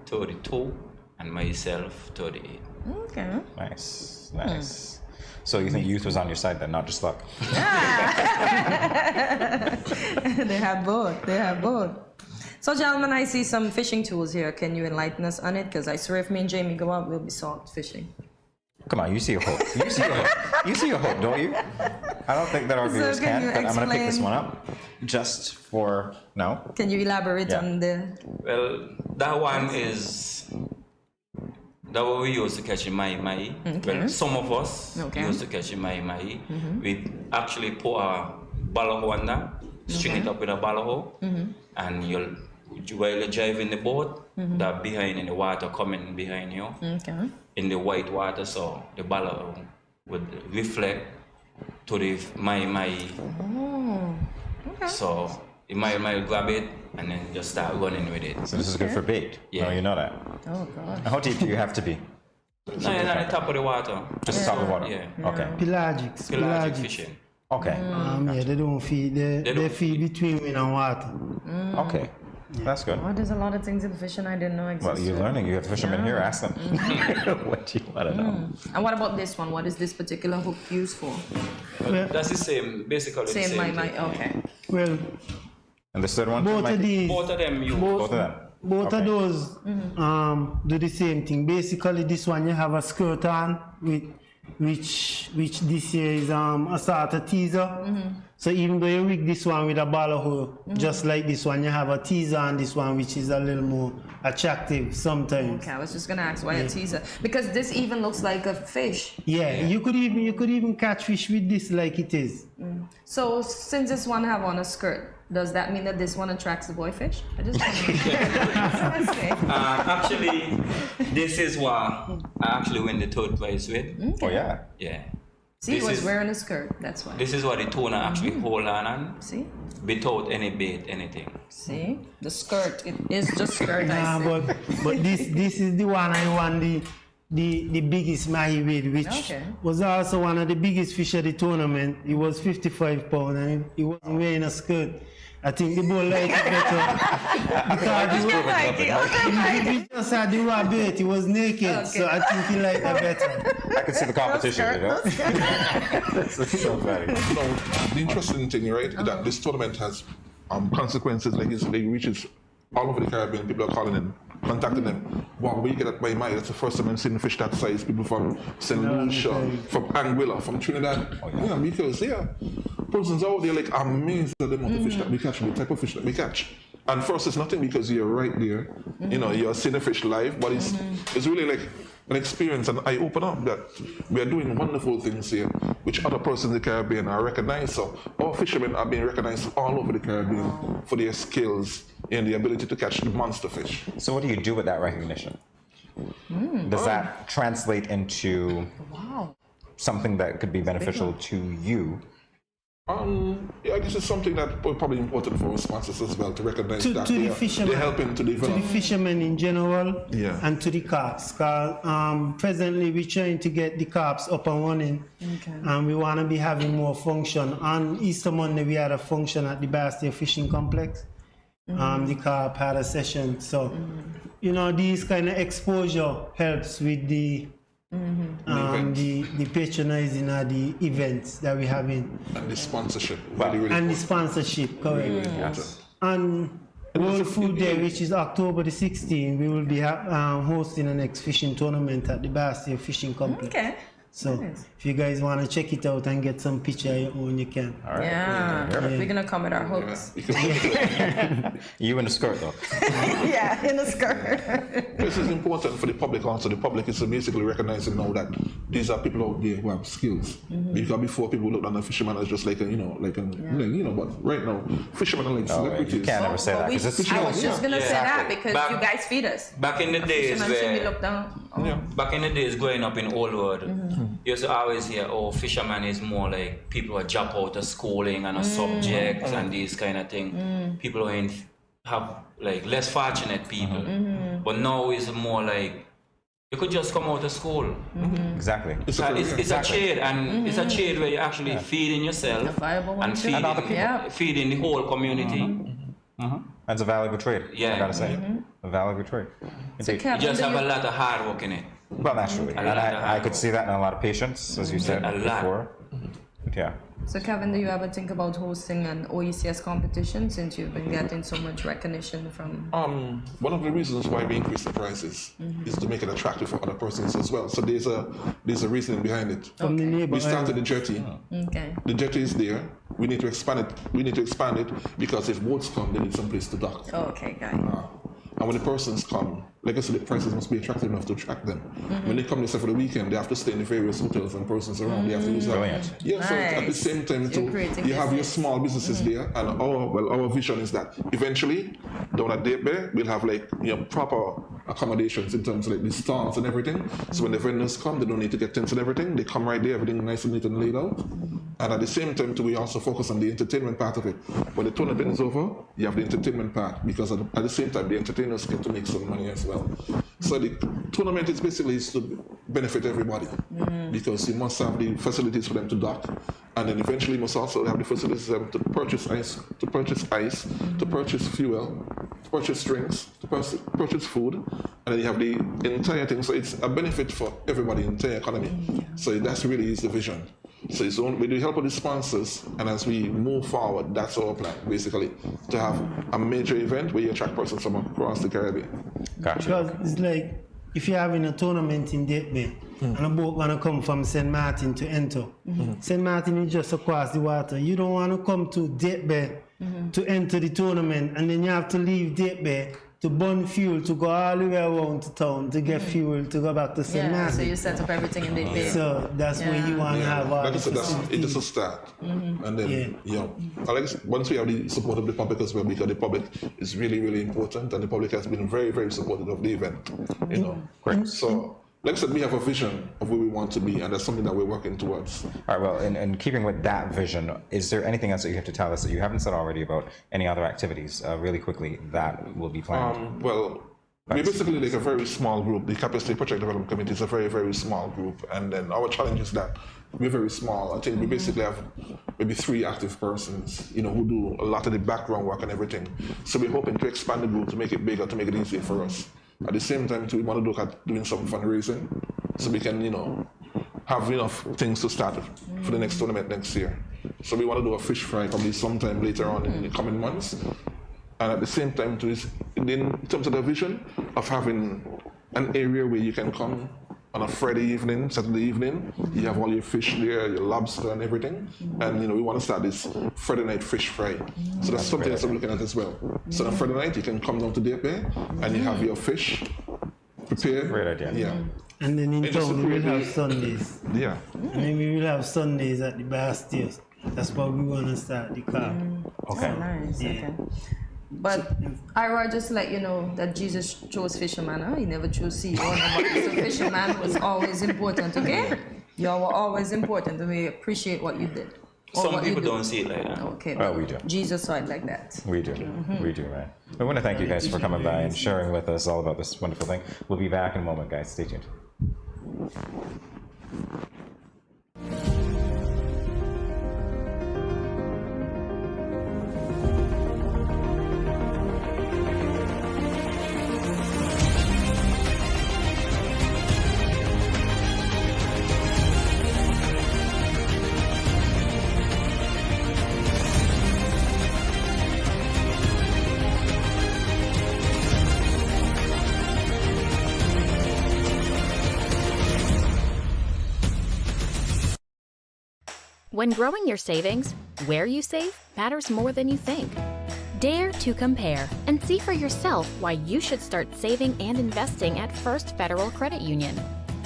32, and myself 38. Okay. Nice. Nice. So you think youth was on your side then, not just luck? They have both. They have both. So, gentlemen, I see some fishing tools here. Can you enlighten us on it? Because I swear if me and Jamie go out, we'll be salt fishing. Come on, you see a hook. You see a hook. You see a hook, don't you? I don't think that our viewers can, but I'm going to pick this one up just for now. Can you elaborate on the... Well, that one is... That what we used to catch in mai. Okay. Well, some of us used to catch in mai. We actually put a balaho on that, string it up with a balaho, and while you're driving the boat, that behind in the water coming behind you, in the white water, so the balaho would reflect to the mai. Oh, okay. So you might grab it and then just start running with it. So this is good for bait. Yeah. No, you know that. Oh, gosh. How deep do you have to be? No, it's on the top of the water. Just the top of the water? Yeah. Okay. Pelagic fishing. Okay. Yeah, they don't feed. They feed between wind and water. Okay. That's good. Oh, there's a lot of things in fishing I didn't know existed. Well, you're learning. You have fishermen here. Ask them. What do you want to know? And what about this one? What is this particular hook used for? Well, that's the same, basically the same thing. Okay. Well, and the third one? Both of these. Both of them use. Both of them. Both of those do the same thing. Basically, this one you have a skirt on, which this year is a sort of teaser. So even though you rig this one with a ballahu, just like this one, you have a teaser on this one, which is a little more attractive sometimes. Okay, I was just gonna ask why a teaser, because this even looks like a fish. Yeah, you could even catch fish with this like it is. So since this one have on a skirt, does that mean that this one attracts the boy fish? I just want to say. Actually, this is what I actually win the third place with. Oh yeah. Yeah. See, he was wearing a skirt, that's why. This is what the tuna actually hold on. See? Without any bait, anything. See? The skirt, it is just skirt. But this is the one I won the biggest mahi with, which was also one of the biggest fish at the tournament. It was 55 pounds and he wasn't wearing a skirt. I think the bull liked it better because he just had the raw bait. He was naked, so I think he liked it better. I can see the competition, you know. This is so funny. The interesting thing, right, is that this tournament has consequences. Like it reaches all over the Caribbean. People are calling in, contacting them. Wow, where you get that by my? That's the first time I've seen a fish that size. People from St. Lucia, from Anguilla, from Trinidad. Yeah, because persons out there like amazed at the amount of fish that we catch, the type of fish that we catch. And first, it's nothing because you're right there. You know, you're seeing the fish live, but it's really like an experience, and I open up that we are doing wonderful things here, which other persons in the Caribbean are recognized. So our fishermen are being recognized all over the Caribbean for their skills and the ability to catch the monster fish. So what do you do with that recognition? Does that translate into something that could be beneficial to you? Yeah, I guess it's something that probably important for our sponsors as well to recognize that to the fishermen, they're helping to develop. To the fishermen in general, and to the carps. Presently, we're trying to get the carps up and running, and we want to be having more function. On Easter Monday, we had a function at the Bastia Fishing Complex. The carp had a session, so you know, these kind of exposure helps with the patronizing of the events that we have in. And the sponsorship. The sponsorship, correct. And World Food Day, which is October the 16th, we will be hosting the next fishing tournament at the Bastia Fishing Complex. Okay. So if you guys want to check it out and get some picture of your own, you can. All right. We're going to come with our hooks. You in a skirt, though. Yeah, in a skirt. This is important for the public also. The public is basically recognizing now that these are people out there who have skills. Because before, people looked on a fisherman as just like a, but right now, fishermen are like celebrities. You can't ever say that. I was just going to say that because you guys feed us. Back in the days back in the days growing up in Old World, you used to always hear, fisherman is more like people who drop out of schooling and a subject and these kind of thing. People who have like less fortunate people. But now it's more like you could just come out of school. Exactly. It's a trade, and it's a trade where you're actually feeding yourself and feeding the whole community. That's a valuable trade. Yeah, I gotta say, a valuable trade. So you just have a lot of hard work in it. Well, naturally, and I could see that in a lot of patience, as you said before. Yeah. So Kevin, do you ever think about hosting an OECS competition since you've been getting so much recognition from? One of the reasons why we increase the prices is to make it attractive for other persons as well. So there's a reasoning behind it. We started the jetty. Okay. The jetty is there. We need to expand it. Because if boats come, they need some place to dock. Oh, okay, got it. And when the persons come, like I said, the prices must be attractive enough to attract them. When they come, say for the weekend, they have to stay in the various hotels and persons around. They have to use that. Yeah, so at the same time, you have your small businesses there. And our vision is that eventually, down at Daybe, we'll have like proper accommodations in terms of like the stalls and everything. So when the vendors come, they don't need to get tents and everything. They come right there, everything nice and neat and laid out. And at the same time, too, we also focus on the entertainment part of it. When the tournament is over, you have the entertainment part because at the same time, the entertainers get to make some money as well. So the tournament is basically to benefit everybody because you must have the facilities for them to dock, and then eventually you must also have the facilities for them to purchase ice, to purchase fuel, to purchase drinks, to purchase food, and then you have the entire thing. So it's a benefit for everybody in the entire economy. So that's really is the vision. So it's only, with the help of the sponsors, and as we move forward, that's our plan, basically, to have a major event where you attract persons from across the Caribbean. Because it's like, if you're having a tournament in Deep Bay, and a boat gonna come from St. Martin to enter, St. Martin is just across the water. You don't want to come to Deep Bay to enter the tournament, and then you have to leave Deep Bay to burn fuel to go all the way around to town to get fuel to go back to St. Martin. So you set up everything in the day. So that's where you want to have all the It's just a start. And then, once we have the support of the public as well, because the public is really, really important, and the public has been very, very supportive of the event. Great. So, like I said, we have a vision of where we want to be, and that's something that we're working towards. All right, well, in keeping with that vision, is there anything else that you have to tell us that you haven't said already about any other activities, really quickly, that will be planned? We're basically like a very small group. The Capacity Project Development Committee is a very, very small group, and then our challenge is that we're very small. I think we basically have maybe 3 active persons, who do a lot of the background work and everything. So we're hoping to expand the group to make it bigger, to make it easier for us. At the same time, too, we want to look at doing some fundraising so we can, have enough things to start for the next tournament next year. So we want to do a fish fry probably sometime later on in the coming months. And at the same time, too, in terms of the vision of having an area where you can come on a Friday evening, Saturday evening, you have all your fish there, your lobster and everything. And, we want to start this Friday night fish fry. So that's something that we're looking at as well. So on Friday night, you can come down to Deep Bay and you have your fish prepared. Great idea. Yeah. And then in town, we will have Sundays. Yeah. And then we will have Sundays at the Bastions. That's why we want to start the car. Okay. Oh, nice. Okay. But Ira, just to let you know that Jesus chose fisherman. He never chose CEO. So fisherman was always important, okay? Y'all were always important, and we appreciate what you did. Some people don't see it like that. Okay. Well, we do. Jesus saw it like that. We do. We do, right? I want to thank you guys for coming by and sharing with us all about this wonderful thing. We'll be back in a moment, guys. Stay tuned. When growing your savings, where you save matters more than you think. Dare to compare and see for yourself why you should start saving and investing at First Federal Credit Union.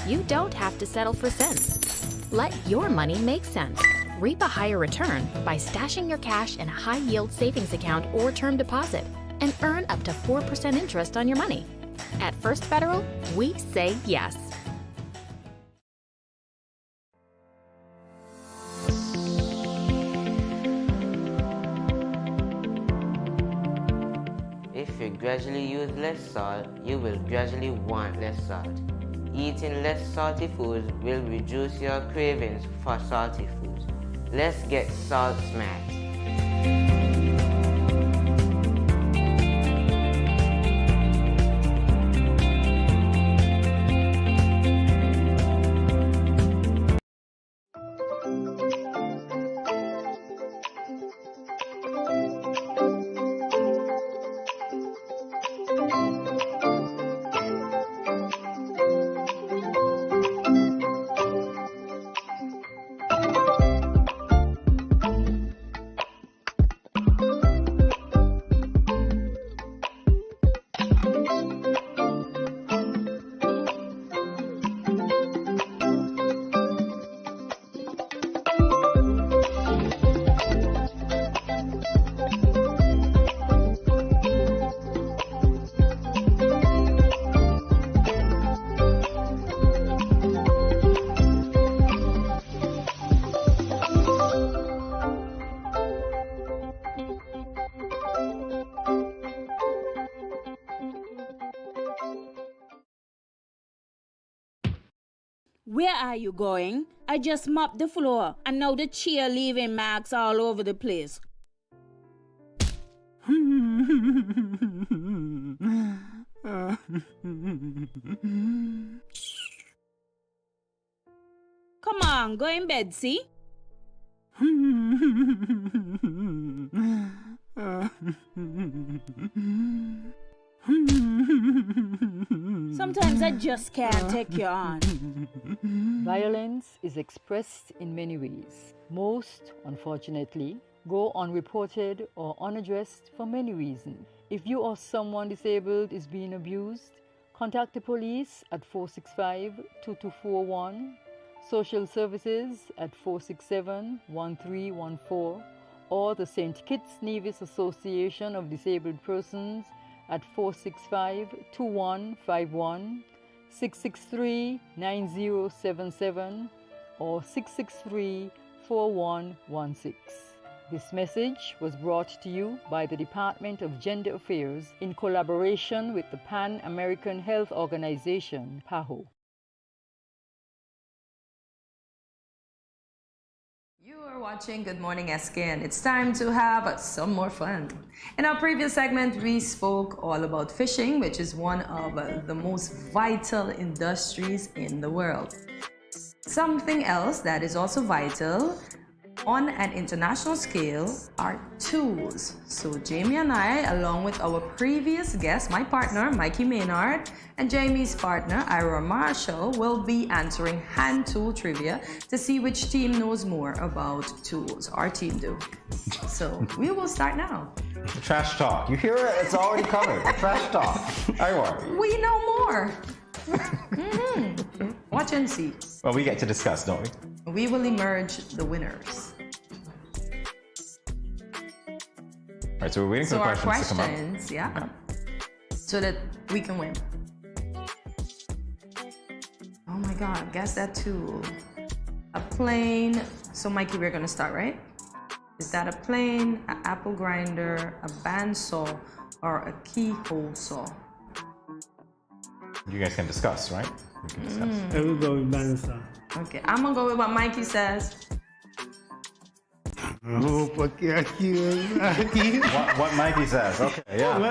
You don't have to settle for cents. Let your money make sense. Reap a higher return by stashing your cash in a high-yield savings account or term deposit and earn up to 4% interest on your money. At First Federal, we say yes. If you gradually use less salt, you will gradually want less salt. Eating less salty foods will reduce your cravings for salty foods. Let's get salt smart. Where are you going? I just mopped the floor and now the chair leaving marks all over the place. Come on, go in bed, see? Sometimes I just can't take you on. Violence is expressed in many ways. Most, unfortunately, go unreported or unaddressed for many reasons. If you or someone disabled is being abused, contact the police at 465-2241, social services at 467-1314, or the St. Kitts Nevis Association of Disabled Persons at 465-2151, 663-9077, or 663-4116. This message was brought to you by the Department of Gender Affairs in collaboration with the Pan American Health Organization, PAHO. You are watching Good Morning SKN. It's time to have some more fun. In our previous segment, we spoke all about fishing, which is one of the most vital industries in the world. Something else that is also vital on an international scale are tools. So Jamie and I, along with our previous guest, my partner, Mikey Maynard, and Jamie's partner, Ira Marshall, will be answering hand tool trivia to see which team knows more about tools. Our team do. So we will start now. The trash talk. You hear it? It's already covered. The trash talk. Ira. We know more. Watch and see. Well, we get to discuss, don't we? We will emerge the winners. All right, so we're waiting for the questions to come up. Yeah. So that we can win. Oh my God, guess that tool. A plane. So Mikey, we're gonna start, right? Is that a plane, an apple grinder, a bandsaw, or a keyhole saw? You guys can discuss, right? We can discuss. I will go with bandsaw. Okay, I'm gonna go with what Mikey says. What Mikey says. Okay, yeah. Go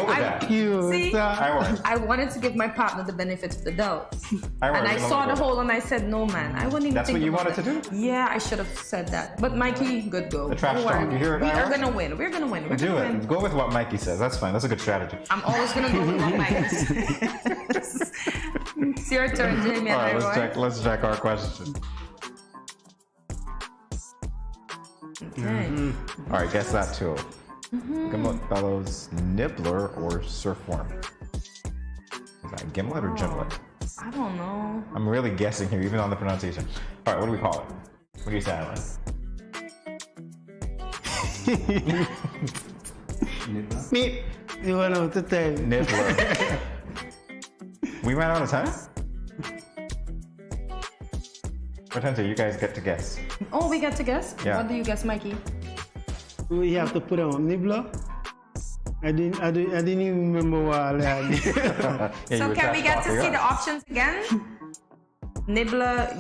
with that. See, I wanted to give my partner the benefit of the doubt. And I saw the hole and I said, no, man. I wouldn't even That's think what you about wanted it. to do? Yeah, I should have said that. But Mikey, good go. The trash talk. You hear it, We Ira? are going to win. We're going to win. We're Do gonna it. win. Go with what Mikey says. That's fine. That's a good strategy. I'm always going to go with what Mikey says. It's your turn, Jamie. All right, let's check our question. Okay. All right, guess that tool. Gimlet, bellows, nibbler, or surfworm? Is that gimlet or gimlet? I don't know. I'm really guessing here, even on the pronunciation. All right, what do we call it? What do you say, Alan? Me. You went out of time. Nibbler. We ran out of time? Kortensia, you guys get to guess. Oh, we get to guess? Yeah. What do you guess, Mikey? We have to put on nibbler. I didn't even remember what I had. So can we get to see the options again? Nibbler,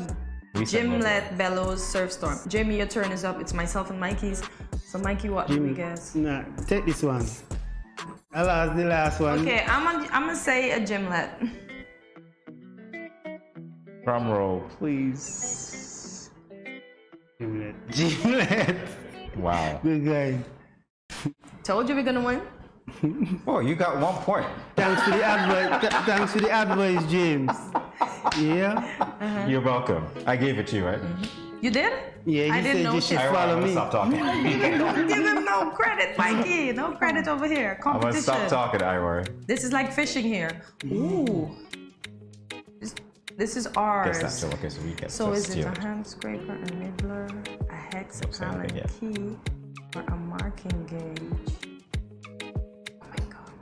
gimlet, bellows, surfstorm. Jamie, your turn is up. It's myself and Mikey's. So Mikey, what do we guess? Nah, take this one. I'll ask the last one. Okay, I'm gonna say a gimlet. Drum roll, please. Gimlet. Wow. Good guy. Told you we're gonna win. Oh, you got 1 point. Thanks for the advice. Thanks for the advice, James. Yeah. You're welcome. I gave it to you, right? You did? Yeah, I didn't know. you should follow me. Stop talking. Don't give him no credit, Mikey. No credit over here. I'm gonna Competition. stop talking, Ira. This is like fishing here. Ooh. This is ours. Guess that's okay, so we get So to is it steal a it. hand scraper, a nibbler, a hex, a Don't say Allen anything yet. key, or a marking gauge? Oh my God,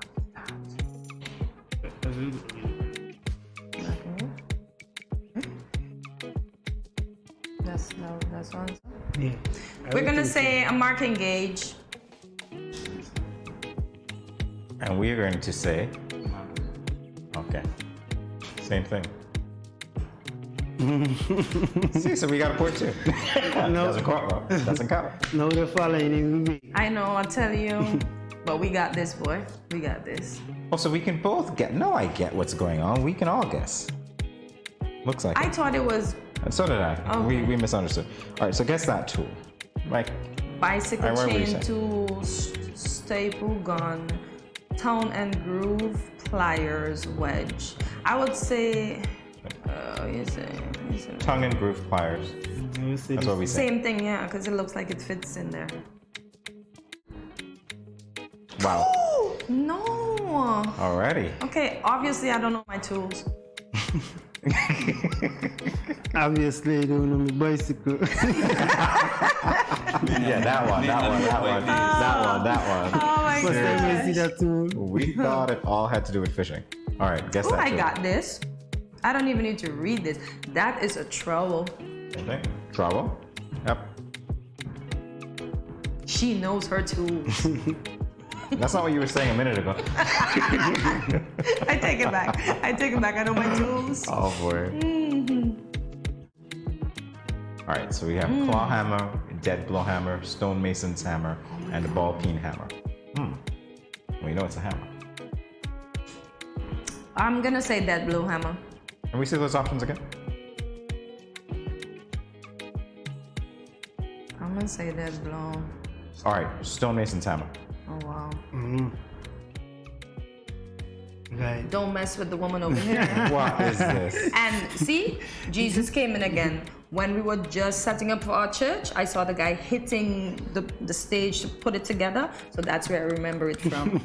what's that? That's one. Yeah. We're gonna say a marking gauge. And we're going to say, okay, same thing. See, so we got a point too. No. Doesn't count, though. Doesn't count. No, the following will be. I know, I'll tell you. But we got this, boy. We got this. Oh, so we can both get. No, I get what's going on. We can all guess. Looks like I it. thought it was So did I. Okay. We misunderstood. All right, so guess that tool. Like bicycle what were you chain saying? tool, staple gun, town and groove, pliers, wedge. I would say, you say tongue and groove pliers. That's what we say. same thing, yeah, because it looks like it fits in there. Wow. No. Alrighty. Okay, obviously I don't know my tools. Obviously, I don't know my bicycle. Yeah, that one. Oh my First time I see gosh. that tool. We thought it all had to do with fishing. All right, guess Oh, that I tool. got this. I don't even need to read this. That is a trowel. Same thing. Trowel. Yep. She knows her tools. That's not what you were saying a minute ago. I take it back. I know my tools. Oh boy. All right, so we have claw hammer, dead blow hammer, stonemason's hammer, and a ball peen hammer. Well, you know it's a hammer. I'm gonna say dead blow hammer. Can we see those options again? I'm gonna say dead blow. All right, stonemason's hammer. Oh wow. Right. Don't mess with the woman over here. What is this? And see, Jesus came in again. When we were just setting up for our church, I saw the guy hitting the stage to put it together. So that's where I remember it from.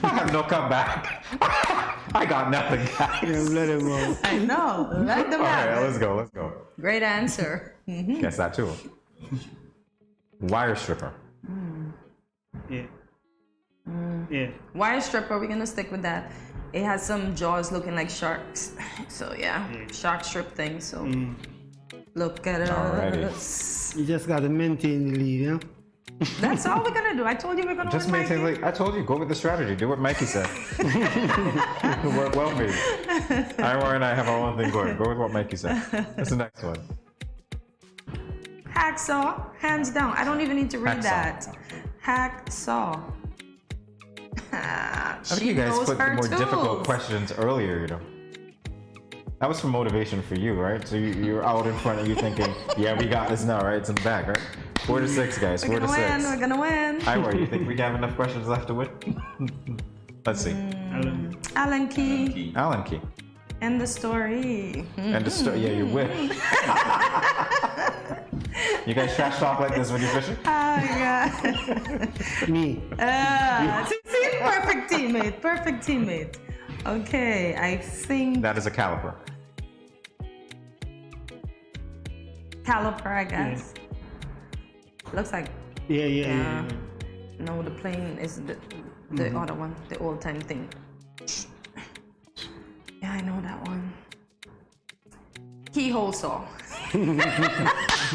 I have no comeback. I got nothing, guys. Yeah, let him go. I know. Let them All have right, it. let's go. Great answer. Guess that too. Wire stripper. Yeah. Yeah. Wire stripper, we're gonna stick with that. It has some jaws looking like sharks. So yeah, shark strip thing. So look at Alrighty. us. You just gotta maintain the lead, yeah? That's all we're gonna do. I told you we're gonna Just win, maintain. Mikey. Like I told you, go with the strategy. Do what Mikey said. It worked well for you. Ira and I have our own thing going. Go with what Mikey said. What's the next one? Hacksaw, hands down. I don't even need to read Hacksaw. that. Hacksaw. I think you guys put the more difficult questions earlier, you know. That was for motivation for you, right? So you're out in front and you're thinking, yeah, we got this now, right? It's in the back, right? 4-6, guys. We're 4-6. We're gonna win. Ira, you think we have enough questions left to win? Let's see. Allen Key. Allen Key. End the story. And the story, yeah, you win. You guys trash talk like this when you're fishing? Oh my god. Me. See, perfect teammate. Okay, I think That is a caliper. caliper, I guess. Looks like. Yeah. No, the plane is the other one, the old time thing. Yeah, I know that one. Keyhole saw.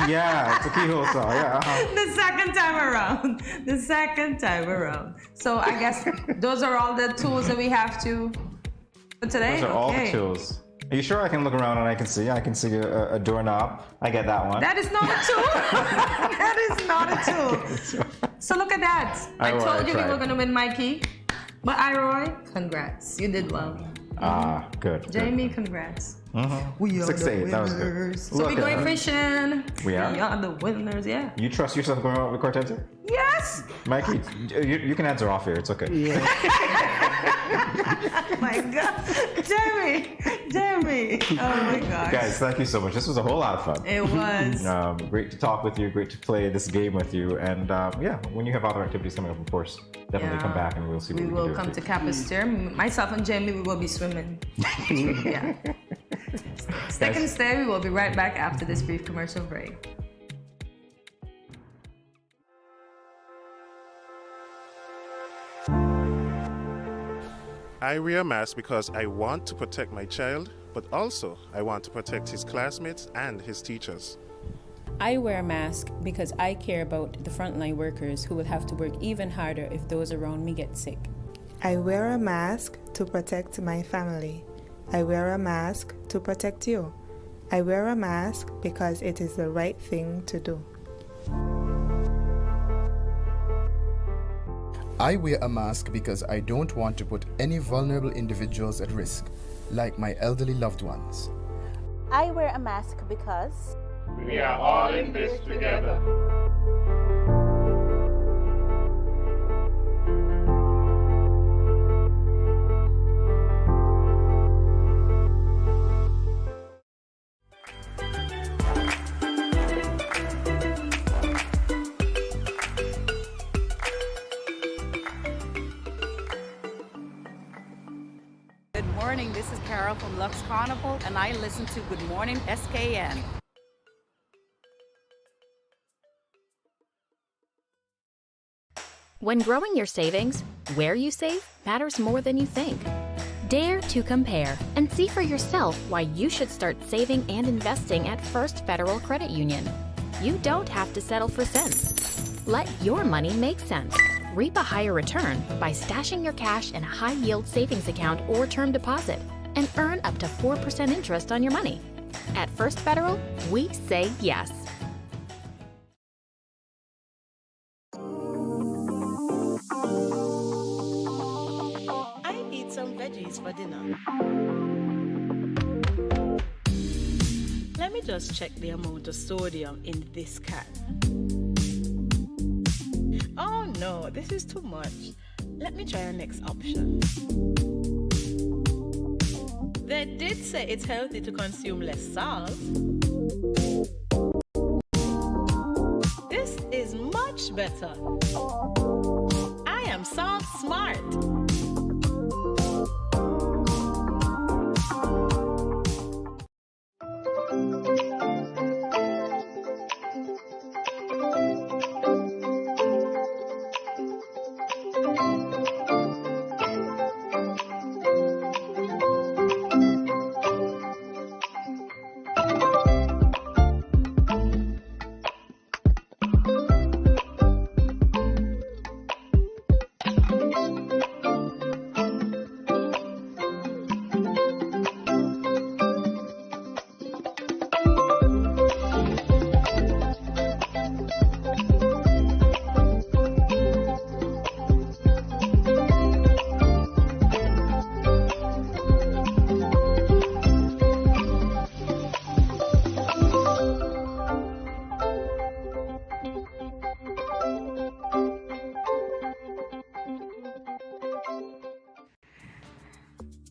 Yeah, it's a keyhole saw. Yeah. The second time around. So I guess those are all the tools that we have to for today. Those are all the tools. Are you sure I can look around and I can see? I can see a doorknob. I get that one. That is not a tool. That is not a tool. So look at that. I Iroy, told you we tried. were gonna win Mikey. But Iroy, congrats. You did well. Good. Jamie, congrats. We are 6 to 8. That was good. So we're going fishing. We are? We are the winners, yeah. You trust yourself going out with Kortensia? Yes! Mikey, you can answer off here. It's okay. Yeah. Oh my god. Jamie. Oh my gosh. Guys, thank you so much. This was a whole lot of fun. It was. Great to talk with you. Great to play this game with you. And yeah, when you have other activities coming up, of course, definitely come back and we'll see what we can do. We will come to Capister. Myself and Jamie, we will be swimming. Yeah. Second stay, we will be right back after this brief commercial break. I wear a mask because I want to protect my child, but also I want to protect his classmates and his teachers. I wear a mask because I care about the frontline workers who will have to work even harder if those around me get sick. I wear a mask to protect my family. I wear a mask to protect you. I wear a mask because it is the right thing to do. I wear a mask because I don't want to put any vulnerable individuals at risk, like my elderly loved ones. I wear a mask because we are all in this together. Good morning, this is Carol from Lux Carnival, and I listen to Good Morning SKN. When growing your savings, where you save matters more than you think. Dare to compare and see for yourself why you should start saving and investing at First Federal Credit Union. You don't have to settle for cents. Let your money make sense. Reap a higher return by stashing your cash in a high-yield savings account or term deposit and earn up to 4% interest on your money. At First Federal, we say yes. I eat some veggies for dinner. Let me just check the amount of sodium in this can. Oh no, this is too much. Let me try our next option. They did say it's healthy to consume less salt. This is much better. I am salt smart.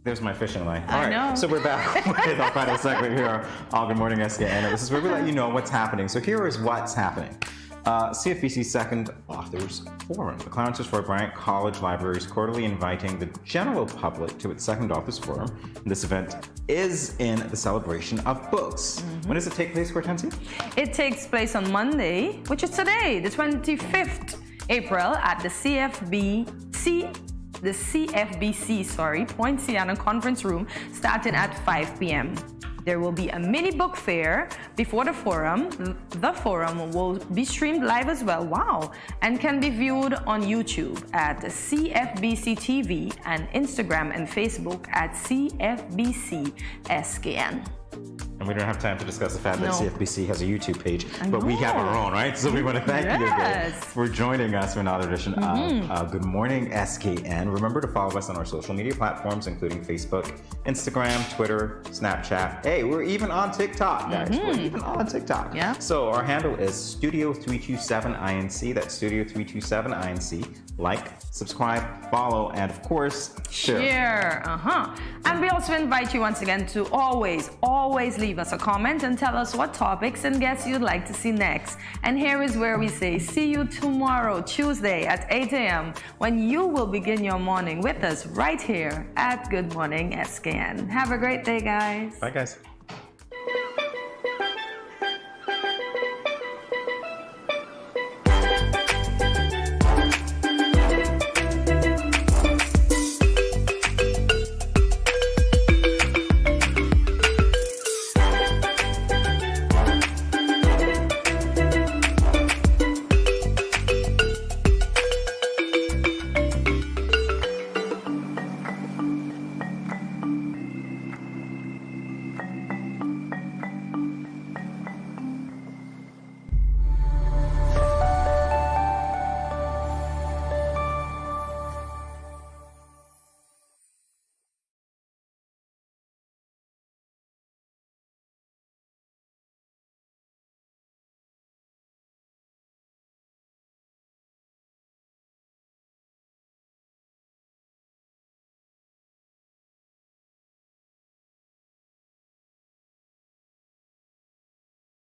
There's my fishing line. I All right, know. so we're back with our final segment here on Good Morning SKN. And this is where we let you know what's happening. So here is what's happening. CFBC's Second Authors Forum. The Clarence Fort Bryant College Library is quarterly inviting the general public to its Second Authors Forum. And this event is in the celebration of books. When does it take place, Kortensia? It takes place on Monday, which is today, the 25th April, at the CFBC, Poinciana Conference Room, starting at 5 p.m. There will be a mini book fair before the forum. The forum will be streamed live as well, wow, and can be viewed on YouTube at CFBC TV and Instagram and Facebook at CFBC SKN. And we don't have time to discuss the fact that No. CFBC has a YouTube page, but we have our own, right? So we want to thank you again for joining us for another edition of Good Morning SKN. Remember to follow us on our social media platforms, including Facebook, Instagram, Twitter, Snapchat. Hey, we're even on TikTok, guys. We're even on TikTok. Yeah. So our handle is Studio327INC. That's Studio327INC. Like, subscribe, follow, and of course, share. And we also invite you once again to always leave us a comment and tell us what topics and guests you'd like to see next. And here is where we say see you tomorrow, Tuesday at 8 a.m. when you will begin your morning with us right here at Good Morning SKN. Have a great day, guys. Bye, guys.